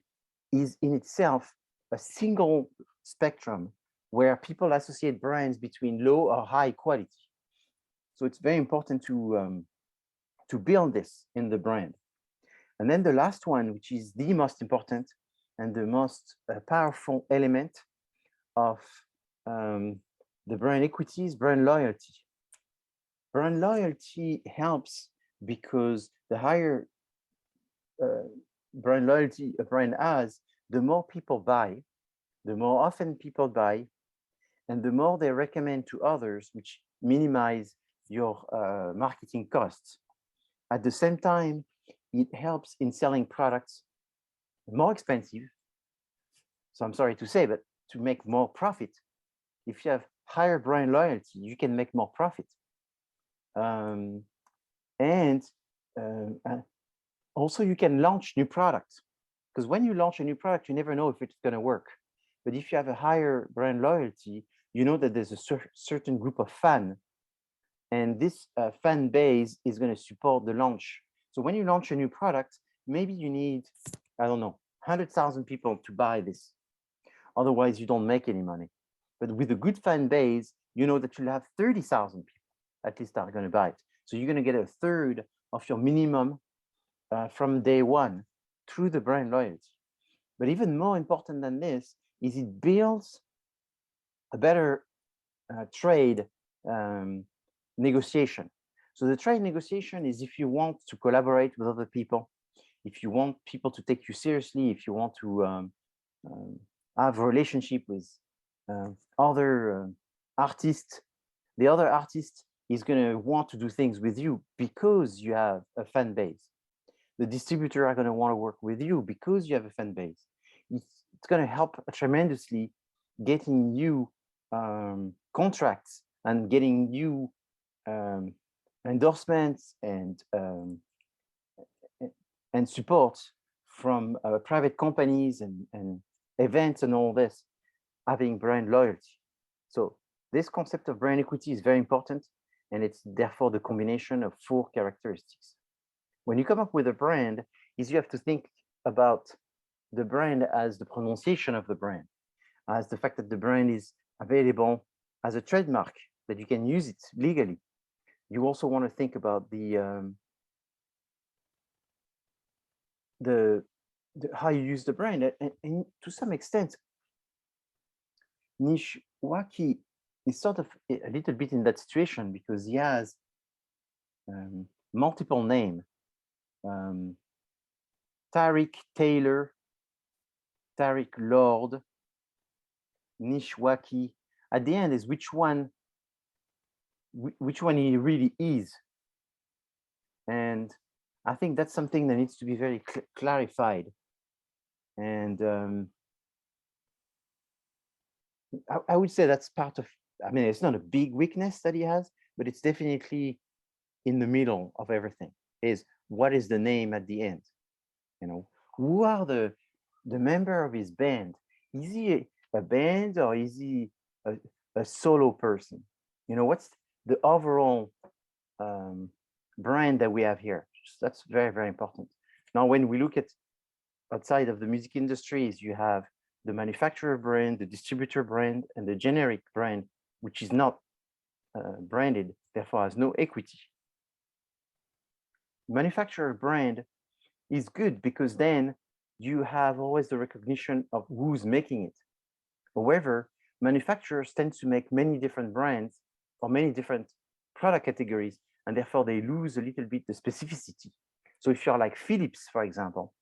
is in itself a single spectrum where people associate brands between low or high quality. So it's very important to build this in the brand. And then the last one, which is the most important and the most powerful element of the brand equity is brand loyalty. Brand loyalty helps because the higher brand loyalty a brand has, the more people buy, the more often people buy, and the more they recommend to others, which minimize your marketing costs. At the same time, it helps in selling products more expensive. So I'm sorry to say, but to make more profit. If you have higher brand loyalty, you can make more profit. Also you can launch new products, because when you launch a new product, you never know if it's going to work. But if you have a higher brand loyalty, you know that there's a certain group of fans, and this fan base is going to support the launch. So when you launch a new product, maybe you need, I don't know, 100,000 people to buy this. Otherwise, you don't make any money. But with a good fan base, you know that you'll have 30,000 people at least are going to buy it. So you're going to get a third of your minimum from day one through the brand loyalty. But even more important than this is it builds a better trade negotiation. So the trade negotiation is if you want to collaborate with other people, if you want people to take you seriously, if you want to have a relationship with other artists, the other artist is going to want to do things with you because you have a fan base. The distributor are going to want to work with you because you have a fan base. It's going to help tremendously getting you contracts and getting you endorsements and support from private companies and events and all this, having brand loyalty. So this concept of brand equity is very important, and it's therefore the combination of 4 characteristics. When you come up with a brand, you have to think about the brand as the pronunciation of the brand, as the fact that the brand is available as a trademark, that you can use it legally. You also want to think about the how you use the brand, and to some extent, Nishwaki is sort of a little bit in that situation because he has multiple names. Tariq Taylor, Tariq Lord, Nishwaki. At the end is which one he really is. And I think that's something that needs to be very clarified. And I would say that's part of, I mean, it's not a big weakness that he has, but it's definitely in the middle of everything. Is what is the name at the end? You know, who are the member of his band? Is he a band or is he a solo person? You know, what's the overall brand that we have here? That's very, very important. Now, when we look at outside of the music industries, you have the manufacturer brand, the distributor brand, and the generic brand, which is not branded, therefore has no equity. Manufacturer brand is good because then you have always the recognition of who's making it. However, manufacturers tend to make many different brands or many different product categories, and therefore they lose a little bit the specificity. So if you're like Philips, for example,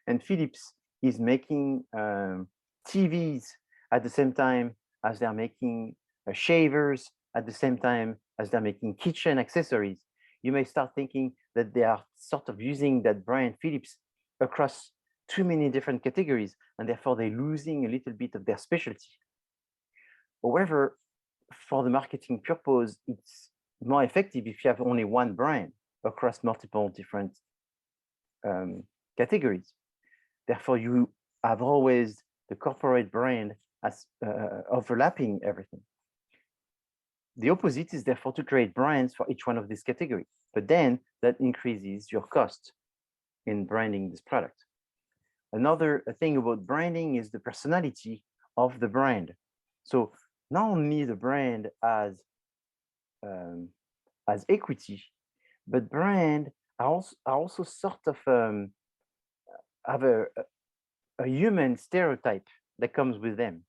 and Philips is making TVs at the same time as they're making shavers, at the same time as they're making kitchen accessories, you may start thinking that they are sort of using that brand Philips across too many different categories, and therefore they're losing a little bit of their specialty. However, for the marketing purpose, it's more effective if you have only one brand across multiple different categories. Therefore, you have always the corporate brand as overlapping everything. The opposite is therefore to create brands for each one of these categories, but then that increases your cost in branding this product. Another thing about branding is the personality of the brand. So not only the brand as equity, but brand are also sort of have a human stereotype that comes with them.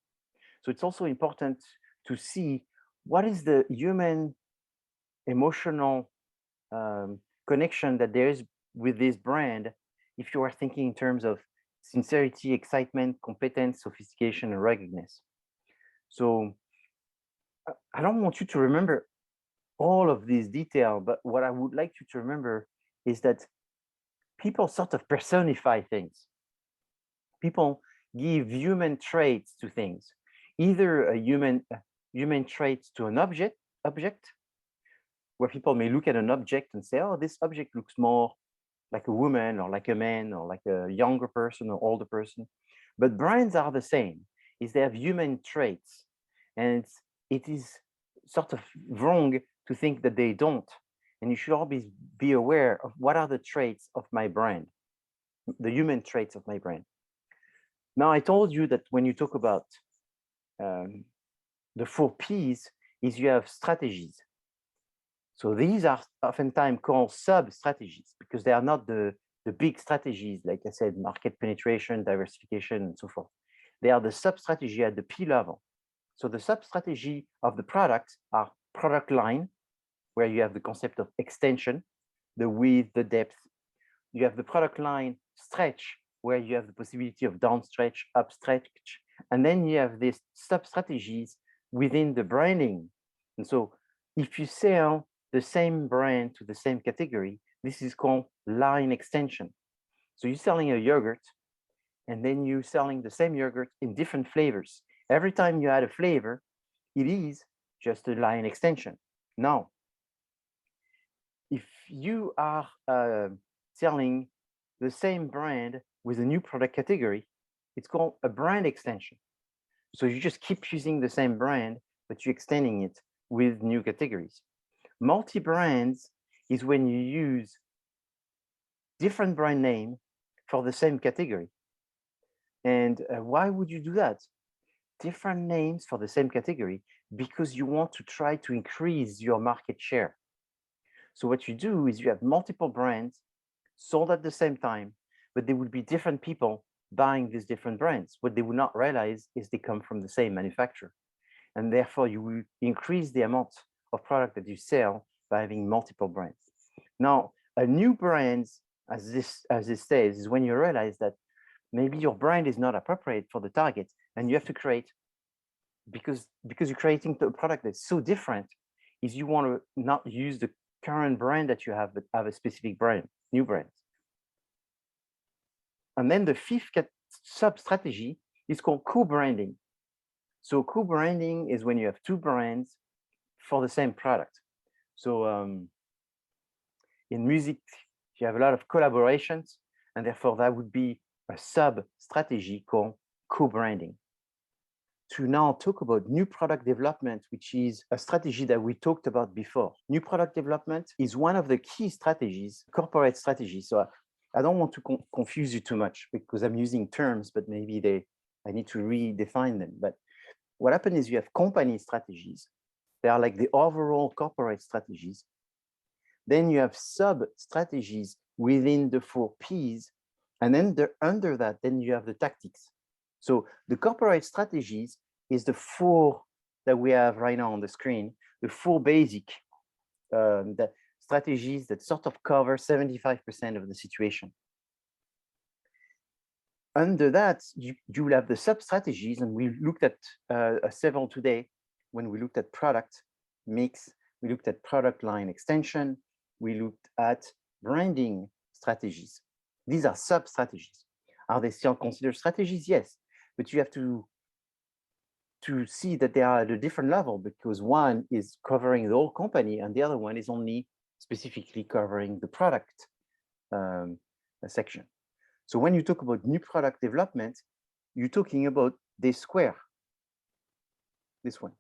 So it's also important to see what is the human emotional connection that there is with this brand if you are thinking in terms of sincerity, excitement, competence, sophistication, and ruggedness. So I don't want you to remember all of these details, but what I would like you to remember is that people sort of personify things. People give human traits to things, either a human traits to an object, where people may look at an object and say, oh, this object looks more like a woman or like a man or like a younger person or older person. But brands are the same, is they have human traits. And it is sort of wrong to think that they don't. And you should always be aware of what are the traits of my brand, the human traits of my brand. Now, I told you that when you talk about the 4 Ps, is you have strategies. So these are oftentimes called sub-strategies because they are not the big strategies, like I said, market penetration, diversification, and so forth. They are the sub-strategy at the P level. So the sub-strategy of the product are product line, where you have the concept of extension, the width, the depth, you have the product line stretch, where you have the possibility of down stretch, up stretch, and then you have these sub-strategies within the branding. And so if you sell the same brand to the same category, this is called line extension. So you're selling a yogurt, and then you're selling the same yogurt in different flavors. Every time you add a flavor, it is just a line extension. Now, if you are selling the same brand with a new product category, it's called a brand extension. So you just keep using the same brand, but you're extending it with new categories. Multi-brands is when you use different brand name for the same category. And why would you do that? Different names for the same category because you want to try to increase your market share. So what you do is you have multiple brands sold at the same time, but there would be different people buying these different brands. What they would not realize is they come from the same manufacturer. And therefore you will increase the amount of product that you sell by having multiple brands. Now, a new brand, as this says, is when you realize that maybe your brand is not appropriate for the target, and you have to create, because you're creating a product that's so different, is you want to not use the current brand that you have, but have a specific brand, new brands. And then the fifth sub-strategy is called co-branding. So co-branding is when you have two brands for the same product. So in music, you have a lot of collaborations, and therefore that would be a sub-strategy called co-branding. To now talk about new product development, which is a strategy that we talked about before. New product development is one of the key strategies, corporate strategies. So I don't want to confuse you too much because I'm using terms, but maybe I need to redefine them. But what happens is you have company strategies. They are like the overall corporate strategies. Then you have sub-strategies within the 4 Ps. And then under that, then you have the tactics. So the corporate strategies is the 4 that we have right now on the screen, the 4 basic the strategies that sort of cover 75% of the situation. Under that, you will have the sub-strategies, and we looked at several today when we looked at product mix, we looked at product line extension, we looked at branding strategies. These are sub-strategies. Are they still considered strategies? Yes, but you have to see that they are at a different level, because one is covering the whole company and the other one is only specifically covering the product section. So when you talk about new product development, you're talking about this square, this one.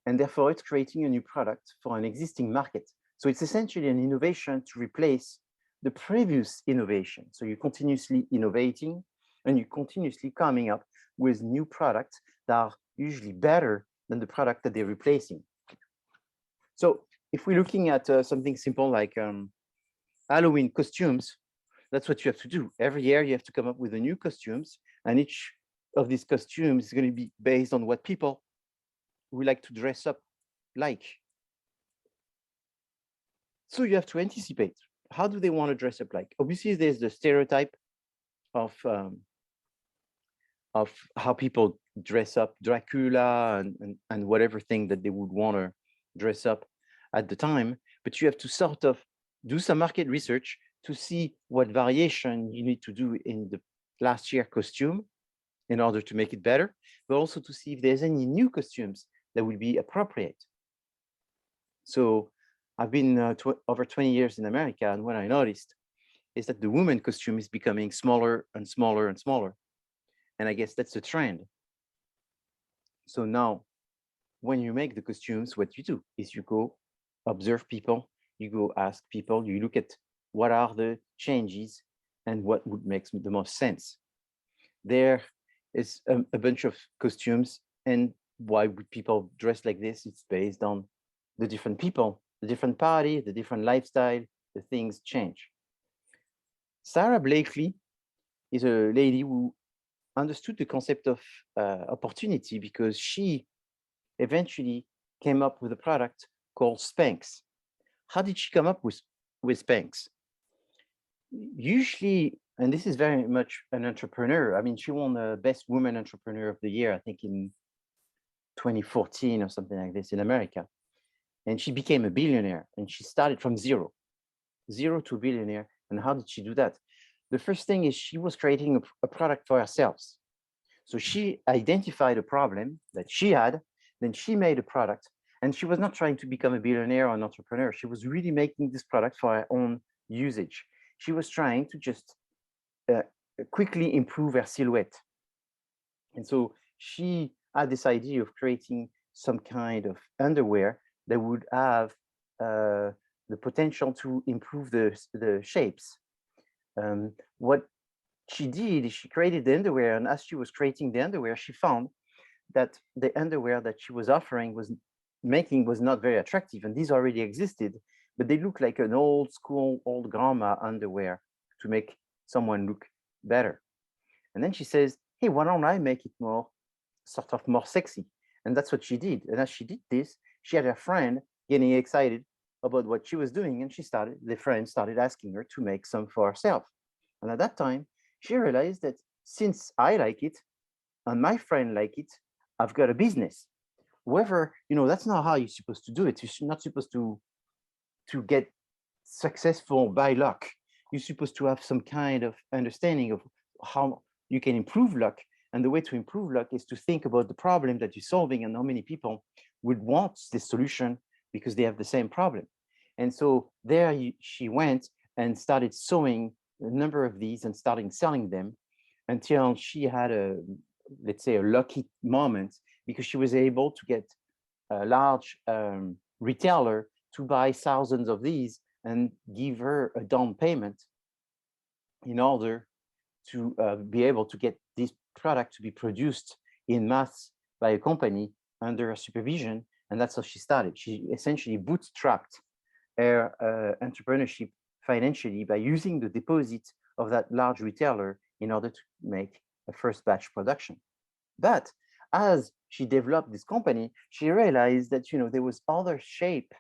And therefore it's creating a new product for an existing market. So it's essentially an innovation to replace the previous innovation. So you're continuously innovating and you're continuously coming up with new products that are usually better than the product that they're replacing. So if we're looking at something simple like Halloween costumes, that's what you have to do. Every year you have to come up with the new costumes, and each of these costumes is going to be based on what people would like to dress up like. So you have to anticipate. How do they want to dress up like? Obviously, there's the stereotype of how people dress up, Dracula and whatever thing that they would want to dress up at the time. But you have to sort of do some market research to see what variation you need to do in the last year costume in order to make it better, but also to see if there's any new costumes that would be appropriate. So I've been over 20 years in America, and what I noticed is that the women costume is becoming smaller and smaller and smaller. And I guess that's the trend. So now, when you make the costumes, what you do is you go observe people, you go ask people, you look at what are the changes and what would make the most sense. There is a bunch of costumes, and why would people dress like this? It's based on the different people, the different party, the different lifestyle, the things change. Sarah Blakely is a lady who understood the concept of opportunity, because she eventually came up with a product called Spanx. How did she come up with Spanx? usually, and this is very much an entrepreneur. I mean, she won the Best Woman Entrepreneur of the Year, I think in 2014 or something like this in America. And she became a billionaire, and she started from zero to a billionaire. And how did she do that? The first thing is she was creating a product for herself. So she identified a problem that she had, then she made a product, and she was not trying to become a billionaire or an entrepreneur. She was really making this product for her own usage. She was trying to just quickly improve her silhouette. And so she had this idea of creating some kind of underwear that would have the potential to improve the shapes. What she did is she created the underwear, and as she was creating the underwear, she found that the underwear that she was offering was not very attractive, and these already existed, but they look like an old school, old grandma underwear to make someone look better. And then she says, hey, why don't I make it more sexy? And that's what she did. And as she did this, she had a friend getting excited about what she was doing, and the friend started asking her to make some for herself. And at that time, she realized that since I like it and my friend like it, I've got a business. However, that's not how you're supposed to do it. You're not supposed to get successful by luck. You're supposed to have some kind of understanding of how you can improve luck. And the way to improve luck is to think about the problem that you're solving and how many people would want this solution because they have the same problem. And so there she went and started sewing a number of these and starting selling them until she had let's say, a lucky moment because she was able to get a large retailer to buy thousands of these and give her a down payment in order to be able to get this product to be produced in mass by a company under her supervision. And that's how she started. She essentially bootstrapped her entrepreneurship financially by using the deposit of that large retailer in order to make a first batch production. But as she developed this company, she realized that there was other shape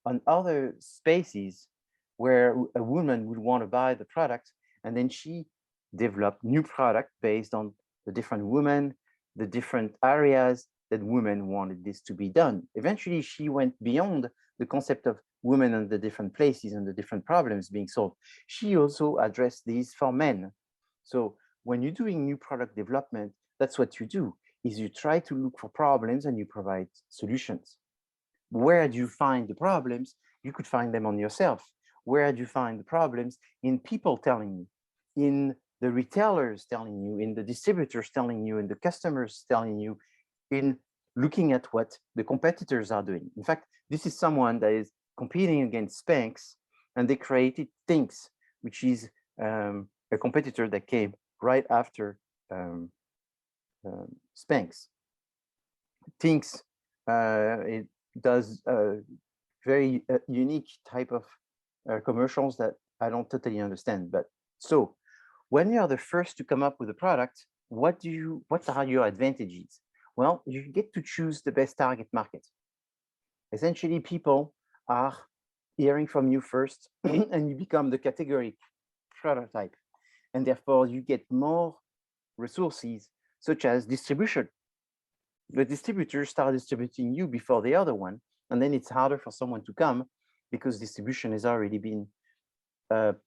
on other spaces where a woman would want to buy the product, and then she developed new product based on the different women, the different areas that women wanted this to be done. Eventually, she went beyond the concept of women and the different places and the different problems being solved. She also addressed these for men. So when you're doing new product development, that's what you do, is you try to look for problems and you provide solutions. Where do you find the problems? You could find them on yourself. Where do you find the problems? In people telling you, in the retailers telling you, in the distributors telling you, in the customers telling you, in looking at what the competitors are doing. In fact, this is someone that is competing against Spanx, and they created Things, which is a competitor that came right after Spanx. Things, it does very unique type of commercials that I don't totally understand. But so when you are the first to come up with a product, what are your advantages? Well, you get to choose the best target market. Essentially, people are hearing from you first and you become the category prototype. And therefore, you get more resources such as distribution. The distributors start distributing you before the other one, and then it's harder for someone to come because distribution has already been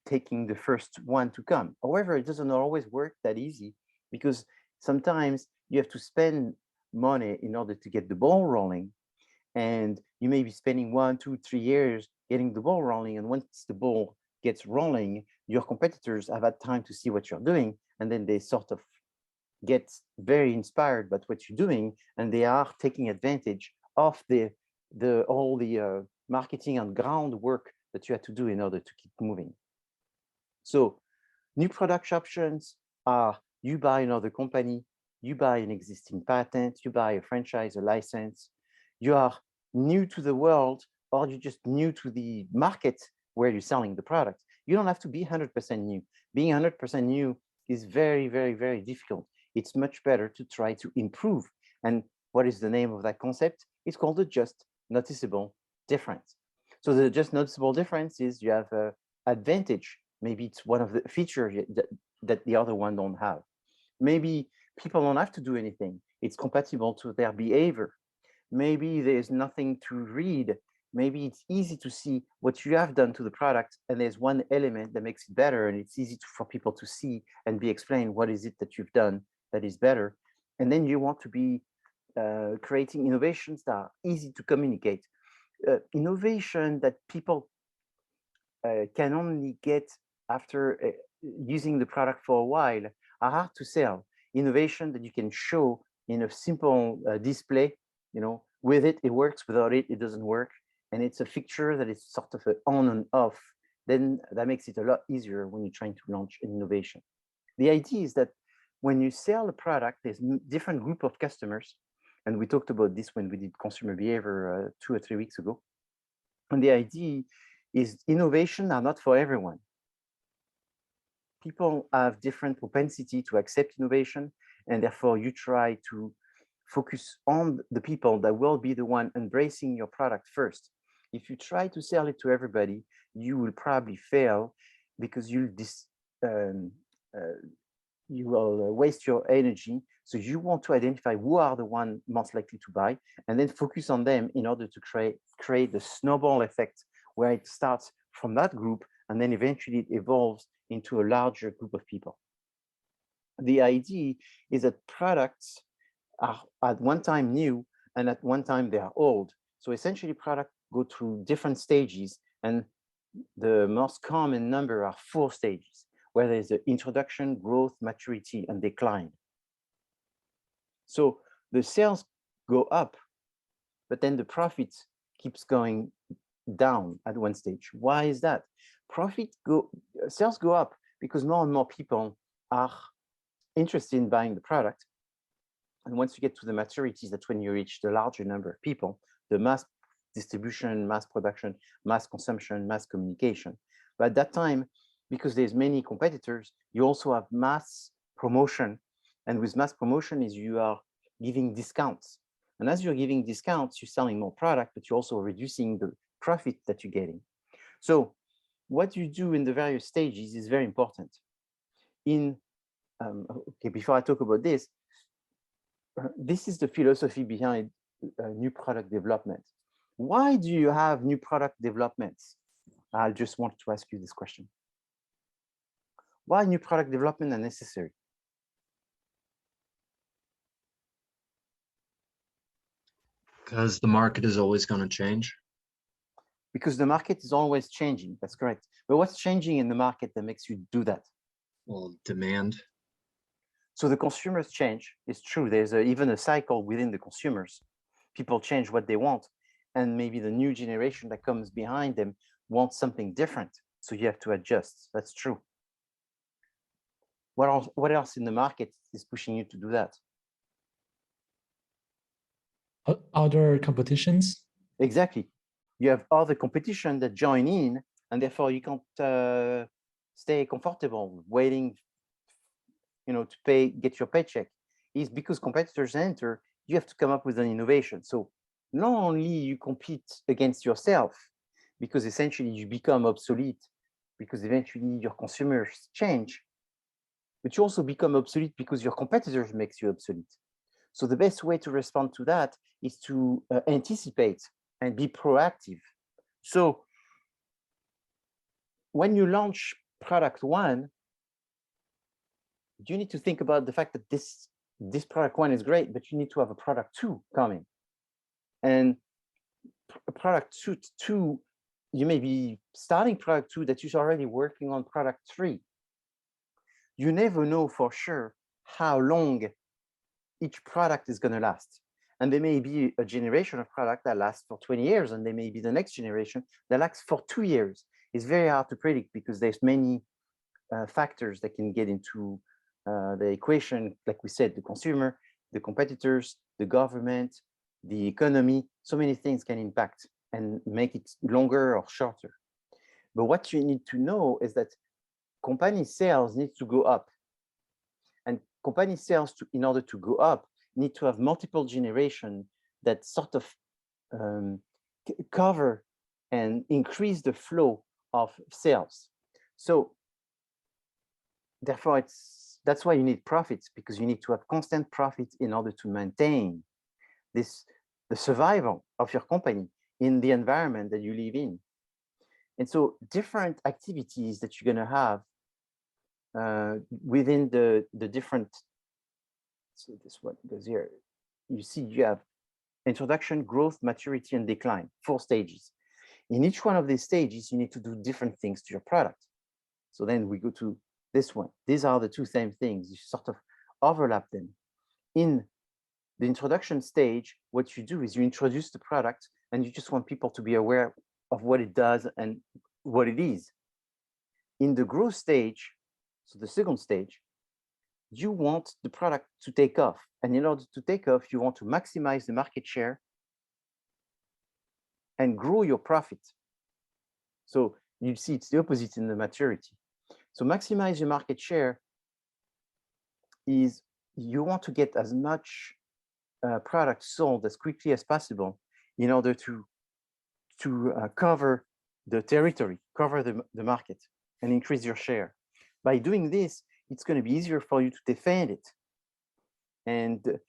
taking the first one to come. However, it doesn't always work that easy because sometimes you have to spend money in order to get the ball rolling, and you may be spending 1, 2, 3 years getting the ball rolling, and once the ball gets rolling, your competitors have had time to see what you're doing, and then they sort of get very inspired by what you're doing, and they are taking advantage of all the marketing and groundwork that you had to do in order to keep moving. So new product options are you buy another company, you buy an existing patent, you buy a franchise, a license, you are new to the world, or you're just new to the market where you're selling the product. You don't have to be 100% new. Being 100% new is very, very, very difficult. It's much better to try to improve. And what is the name of that concept? It's called the just noticeable difference. So the just noticeable difference is you have an advantage Maybe it's one of the features that the other one don't have. Maybe people don't have to do anything. It's compatible to their behavior. Maybe there's nothing to read. Maybe it's easy to see what you have done to the product, and there's one element that makes it better, and it's easy for people to see and be explained what is it that you've done that is better. And then you want to be creating innovations that are easy to communicate. Innovation that people can only get after using the product for a while are hard to sell. Innovation that you can show in a simple display, with it works, without it doesn't work, and it's a feature that is sort of on and off, then that makes it a lot easier when you're trying to launch an innovation. The idea is that when you sell a product, there's different group of customers, and we talked about this when we did consumer behavior 2 or 3 weeks ago. And the idea is innovation are not for everyone. People have different propensity to accept innovation, and therefore you try to focus on the people that will be the one embracing your product first. If you try to sell it to everybody, you will probably fail because you will waste your energy. So you want to identify who are the one most likely to buy, and then focus on them in order to create the snowball effect, where it starts from that group and then eventually it evolves into a larger group of people. The idea is that products are at one time new and at one time they are old. So essentially products go through different stages, and the most common number are 4 stages, where there's the introduction, growth, maturity, and decline. So the sales go up, but then the profit keeps going down at one stage. Why is that? Sales go up because more and more people are interested in buying the product. And once you get to the maturities, that's when you reach the larger number of people, the mass distribution, mass production, mass consumption, mass communication. But at that time, because there's many competitors, you also have mass promotion. And with mass promotion is you are giving discounts. And as you're giving discounts, you're selling more product, but you're also reducing the profit that you're getting. So what you do in the various stages is very important. Okay, before I talk about this, this is the philosophy behind new product development. Why do you have new product developments? I just want to ask you this question. Why new product development are necessary? Because the market is always going to change. Because the market is always changing, that's correct. But what's changing in the market that makes you do that? Well, demand. So the consumers change, it's true. There's even a cycle within the consumers. People change what they want, and maybe the new generation that comes behind them wants something different. So you have to adjust, that's true. What else in the market is pushing you to do that? Other competitions? Exactly. You have other competition that join in, and therefore you can't stay comfortable waiting, to get your paycheck. Is because competitors enter, you have to come up with an innovation. So not only you compete against yourself, because essentially you become obsolete, because eventually your consumers change, but you also become obsolete because your competitors makes you obsolete. So the best way to respond to that is to anticipate and be proactive. So when you launch product 1, you need to think about the fact that this product 1 is great, but you need to have a product 2 coming. And product 2, you may be starting product 2 that you're already working on product 3. You never know for sure how long each product is going to last. And there may be a generation of product that lasts for 20 years, and there may be the next generation that lasts for 2 years. It's very hard to predict because there's many factors that can get into the equation. Like we said, the consumer, the competitors, the government, the economy, so many things can impact and make it longer or shorter. But what you need to know is that company sales need to go up. And company sales, in order to go up, need to have multiple generations that sort of cover and increase the flow of sales. So therefore, that's why you need profits, because you need to have constant profits in order to maintain the survival of your company in the environment that you live in. And so different activities that you're going to have within the different, so this one goes here. You see, you have introduction, growth, maturity, and decline, 4 stages. In each one of these stages, you need to do different things to your product. So then we go to this one. These are the 2 same things. You sort of overlap them. In the introduction stage, what you do is you introduce the product and you just want people to be aware of what it does and what it is. In the growth stage, so the second stage, you want the product to take off. And in order to take off, you want to maximize the market share and grow your profit. So you see it's the opposite in the maturity. So maximize your market share is you want to get as much product sold as quickly as possible in order to cover the territory, cover the market, and increase your share. By doing this, it's going to be easier for you to defend it. And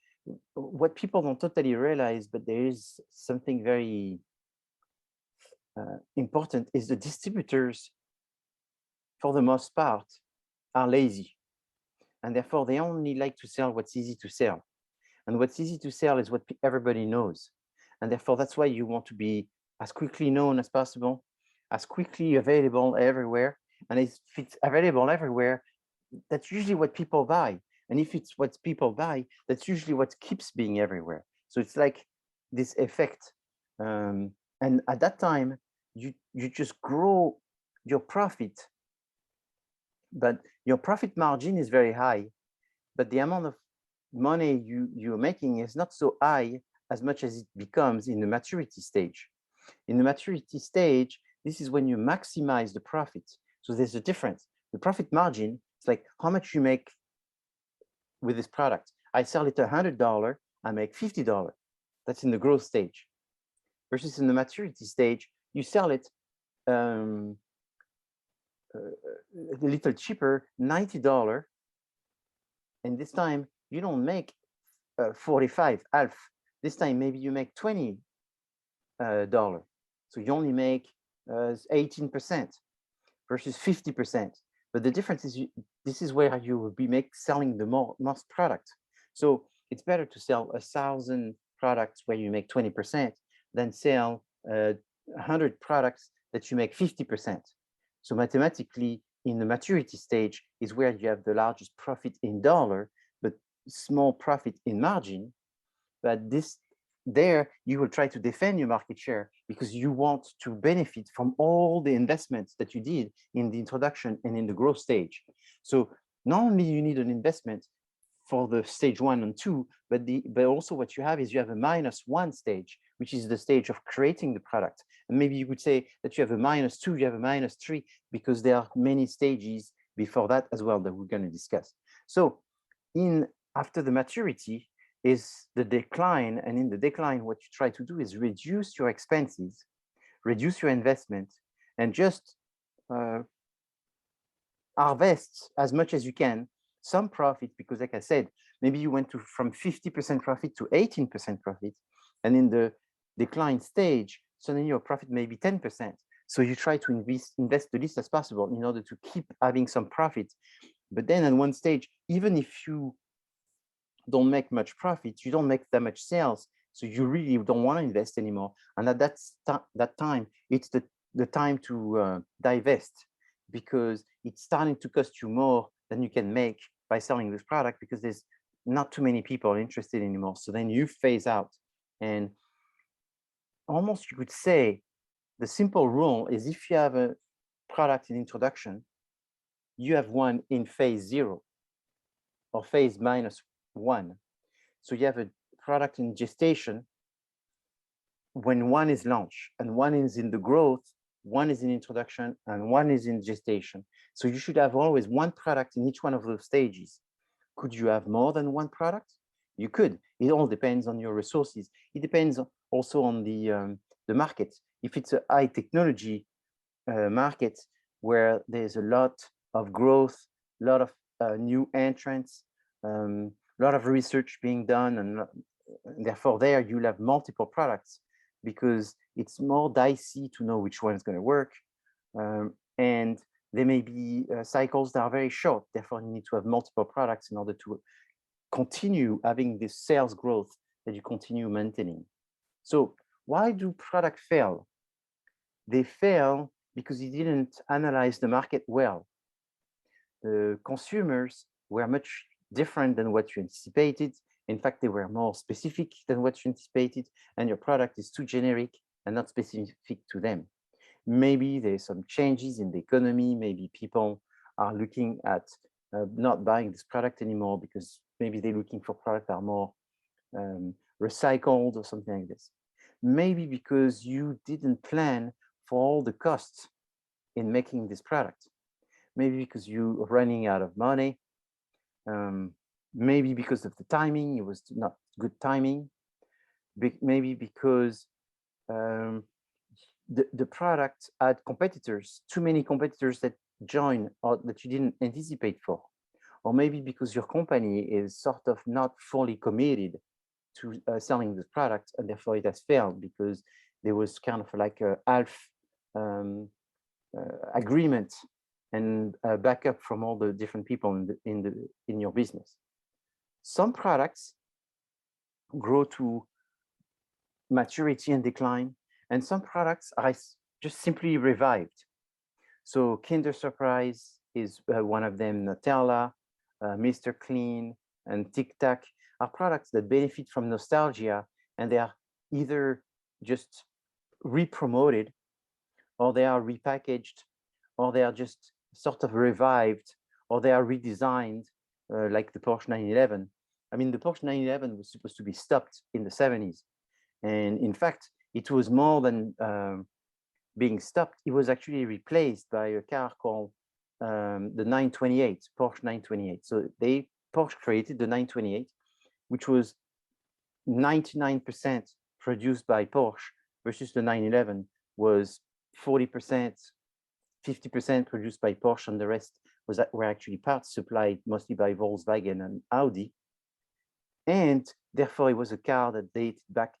what people don't totally realize, but there is something very important, is the distributors, for the most part, are lazy. And therefore, they only like to sell what's easy to sell. And what's easy to sell is what everybody knows. And therefore, that's why you want to be as quickly known as possible, as quickly available everywhere. And if it's available everywhere, that's usually what people buy. And if it's what people buy, that's usually what keeps being everywhere. So it's like this effect. And at that time, you just grow your profit, but your profit margin is very high, but the amount of money you're making is not so high as much as it becomes in the maturity stage. In the maturity stage, this is when you maximize the profit. So there's a difference. The profit margin is like how much you make with this product. I sell it $100, I make $50. That's in the growth stage. Versus in the maturity stage, you sell it a little cheaper, $90. And this time you don't make 45, half. This time maybe you make $20. So you only make 18% versus 50%. But the difference is this is where you will be selling the most product. So it's better to sell 1,000 products where you make 20% than sell 100 products that you make 50%. So mathematically, in the maturity stage is where you have the largest profit in dollar, but small profit in margin. But there you will try to defend your market share because you want to benefit from all the investments that you did in the introduction and in the growth stage. So not only you need an investment for the stage 1 and 2, but also what you have is you have a -1 stage, which is the stage of creating the product. And maybe you could say that you have a -2, you have a -3, because there are many stages before that as well that we're going to discuss. So after the maturity is the decline, and in the decline, what you try to do is reduce your expenses, reduce your investment, and just harvest as much as you can some profit, because like I said, maybe you went from 50% profit to 18% profit, and in the decline stage, suddenly your profit may be 10%. So you try to invest the least as possible in order to keep having some profit. But then at one stage, even if you don't make much profit, you don't make that much sales, so you really don't want to invest anymore. And at that time, it's the time to divest, because it's starting to cost you more than you can make by selling this product, because there's not too many people interested anymore. So then you phase out. And almost you could say the simple rule is if you have a product in introduction, you have one in phase 0 or phase -1. So you have a product in gestation when one is launched, and one is in the growth, one is in introduction, and one is in gestation. So you should have always one product in each one of those stages. Could you have more than one product? You could. It all depends on your resources. It depends also on the market. If it's a high technology market where there's a lot of growth, a lot of new entrants, a lot of research being done, and therefore there you'll have multiple products because it's more dicey to know which one is going to work. And there may be cycles that are very short. Therefore, you need to have multiple products in order to continue having this sales growth that you continue maintaining. So why do products fail? They fail because you didn't analyze the market well. The consumers were much different than what you anticipated. In fact, they were more specific than what you anticipated, and your product is too generic and not specific to them. Maybe there's some changes in the economy. Maybe people are looking at not buying this product anymore because maybe they're looking for products that are more recycled or something like this. Maybe because you didn't plan for all the costs in making this product. Maybe because you're running out of money. Maybe because of the timing, it was not good timing. Maybe because the product had competitors, too many competitors that join or that you didn't anticipate for. Or maybe because your company is sort of not fully committed to selling this product, and therefore it has failed because there was kind of like a half agreement and backup from all the different people in your business. Some products grow to maturity and decline, and some products are just simply revived. So Kinder Surprise is one of them. Nutella, Mr. Clean, and Tic Tac are products that benefit from nostalgia, and they are either just re-promoted, or they are repackaged, or they are just sort of revived, or they are redesigned, like the Porsche 911. I mean, the Porsche 911 was supposed to be stopped in the 70s. And in fact, it was more than being stopped. It was actually replaced by a car called the 928, Porsche 928. So Porsche created the 928, which was 99% produced by Porsche, versus the 911 was 40%, 50% produced by Porsche, and the rest were actually parts supplied mostly by Volkswagen and Audi. And therefore, it was a car that dated back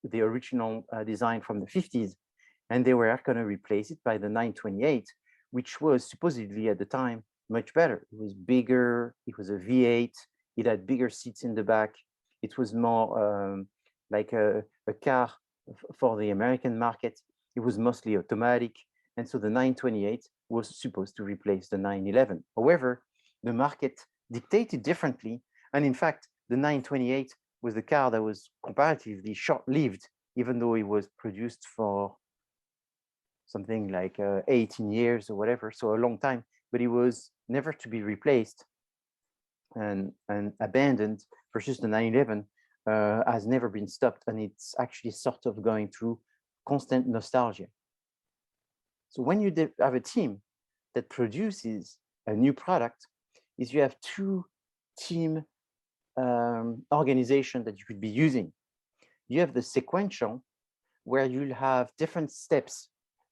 the original design from the 50s, and they were going to replace it by the 928, which was supposedly at the time much better. It was bigger, it was a V8, it had bigger seats in the back, it was more like a car for the American market. It was mostly automatic, and so the 928 was supposed to replace the 911. However, the market dictated differently, and in fact, the 928 was the car that was comparatively short-lived, even though it was produced for something like 18 years or whatever, so a long time, but it was never to be replaced and abandoned, versus the 911 has never been stopped, and it's actually sort of going through constant nostalgia. So when you have a team that produces a new product, is you have two team organization that you could be using. You have the sequential, where you'll have different steps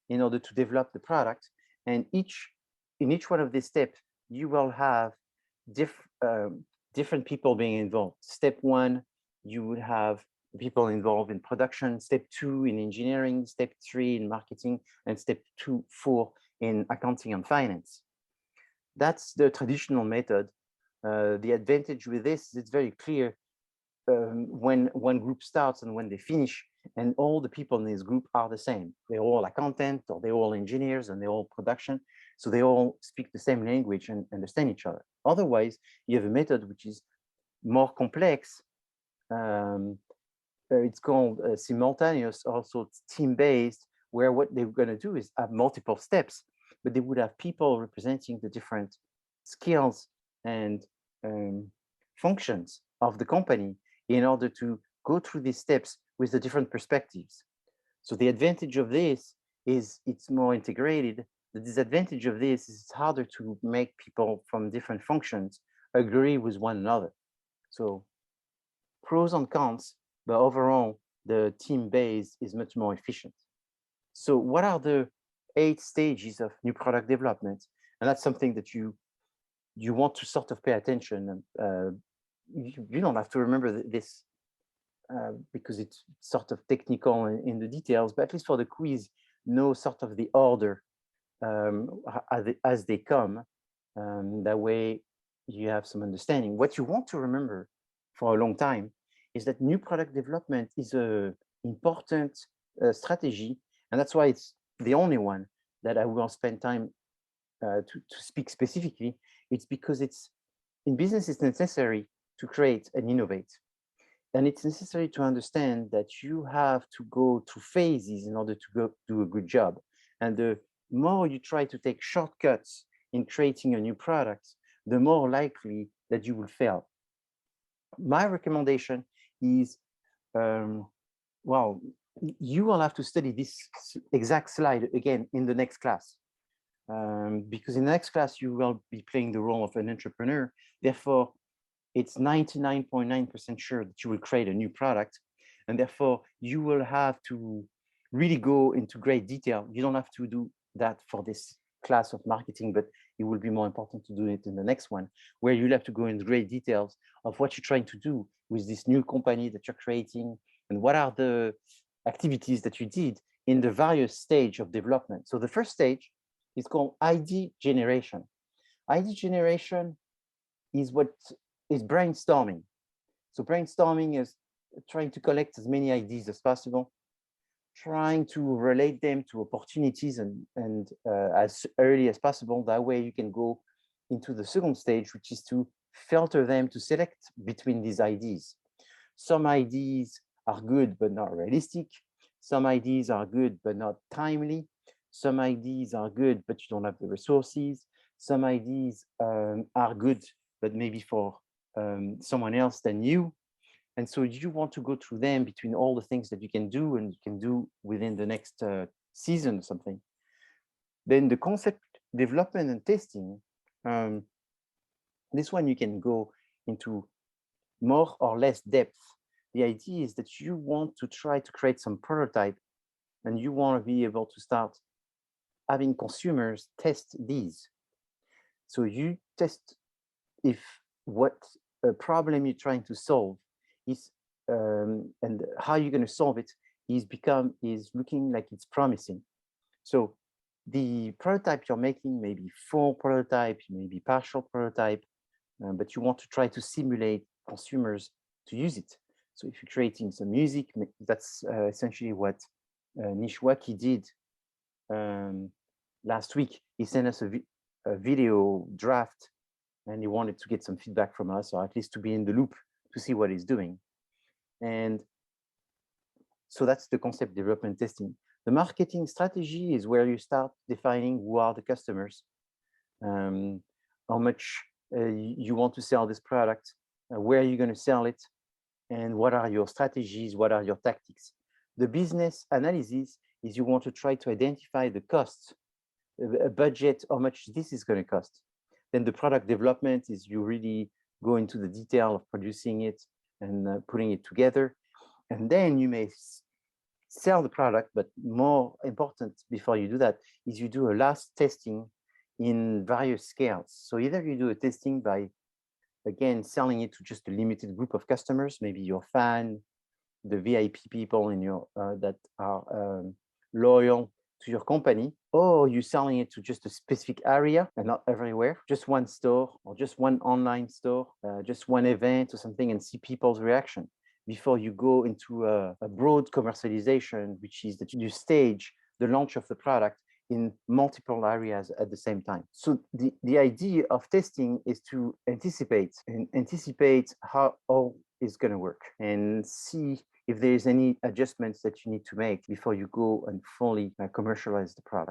in order to develop the product, and in each one of these steps, you will have different people being involved. Step one, you would have people involved in production. Step two in engineering. Step three in marketing, and step 4 in accounting and finance. That's the traditional method. The advantage with this is it's very clear when one group starts and when they finish, and all the people in this group are the same. They're all accountant, or they're all engineers, and they're all production. So they all speak the same language and understand each other. Otherwise, you have a method which is more complex. It's called simultaneous, also team-based, where what they're going to do is have multiple steps, but they would have people representing the different skills and functions of the company in order to go through these steps with the different perspectives. So the advantage of this is it's more integrated. The disadvantage of this is it's harder to make people from different functions agree with one another. So pros and cons, but overall, the team base is much more efficient. So what are the 8 stages of new product development? And that's something that you you want to sort of pay attention. You don't have to remember this because it's sort of technical in the details, but at least for the quiz, know sort of the order as they come. That way you have some understanding. What you want to remember for a long time is that new product development is an important strategy, and that's why it's the only one that I will spend time to speak specifically. It's because in business, it's necessary to create and innovate. And it's necessary to understand that you have to go through phases in order to go do a good job. And the more you try to take shortcuts in creating a new product, the more likely that you will fail. My recommendation is, well, you will have to study this exact slide again in the next class. Because in the next class, you will be playing the role of an entrepreneur. Therefore, it's 99.9% sure that you will create a new product. And therefore, you will have to really go into great detail. You don't have to do that for this class of marketing, but it will be more important to do it in the next one, where you'll have to go into great details of what you're trying to do with this new company that you're creating, and what are the activities that you did in the various stage of development. So the first stage is called ID generation. ID generation is what is brainstorming. So brainstorming is trying to collect as many ideas as possible, trying to relate them to opportunities and as early as possible. That way you can go into the second stage, which is to filter them, to select between these ideas. Some ideas are good, but not realistic. Some ideas are good, but not timely. Some ideas are good, but you don't have the resources. Some ideas are good, but maybe for someone else than you. And so you want to go through them between all the things that you can do and you can do within the next season or something. Then the concept development and testing, this one you can go into more or less depth. The idea is that you want to try to create some prototype and you want to be able to start having consumers test these. So you test if what a problem you're trying to solve is and how you're going to solve it is looking like it's promising. So the prototype you're making may be full prototype, maybe partial prototype, but you want to try to simulate consumers to use it. So if you're creating some music, that's essentially what Nishwaki did last week. He sent us a video draft and he wanted to get some feedback from us, or at least to be in the loop to see what he's doing. And so that's the concept development testing. The marketing strategy is where you start defining who are the customers, how much you want to sell this product, where you're going to sell it, and what are your strategies, what are your tactics. The business analysis is you want to try to identify the costs, a budget, how much this is going to cost. Then the product development is you really go into the detail of producing it and putting it together. And then you may sell the product, but more important before you do that is you do a last testing in various scales. So either you do a testing by, again, selling it to just a limited group of customers, maybe your fan, the VIP people in your that are loyal to your company, or you're selling it to just a specific area and not everywhere, just one store or just one online store, just one event or something, and see people's reaction before you go into a broad commercialization, which is that you stage the launch of the product in multiple areas at the same time. So the idea of testing is to anticipate how all is going to work and see if there's any adjustments that you need to make before you go and fully commercialize the product.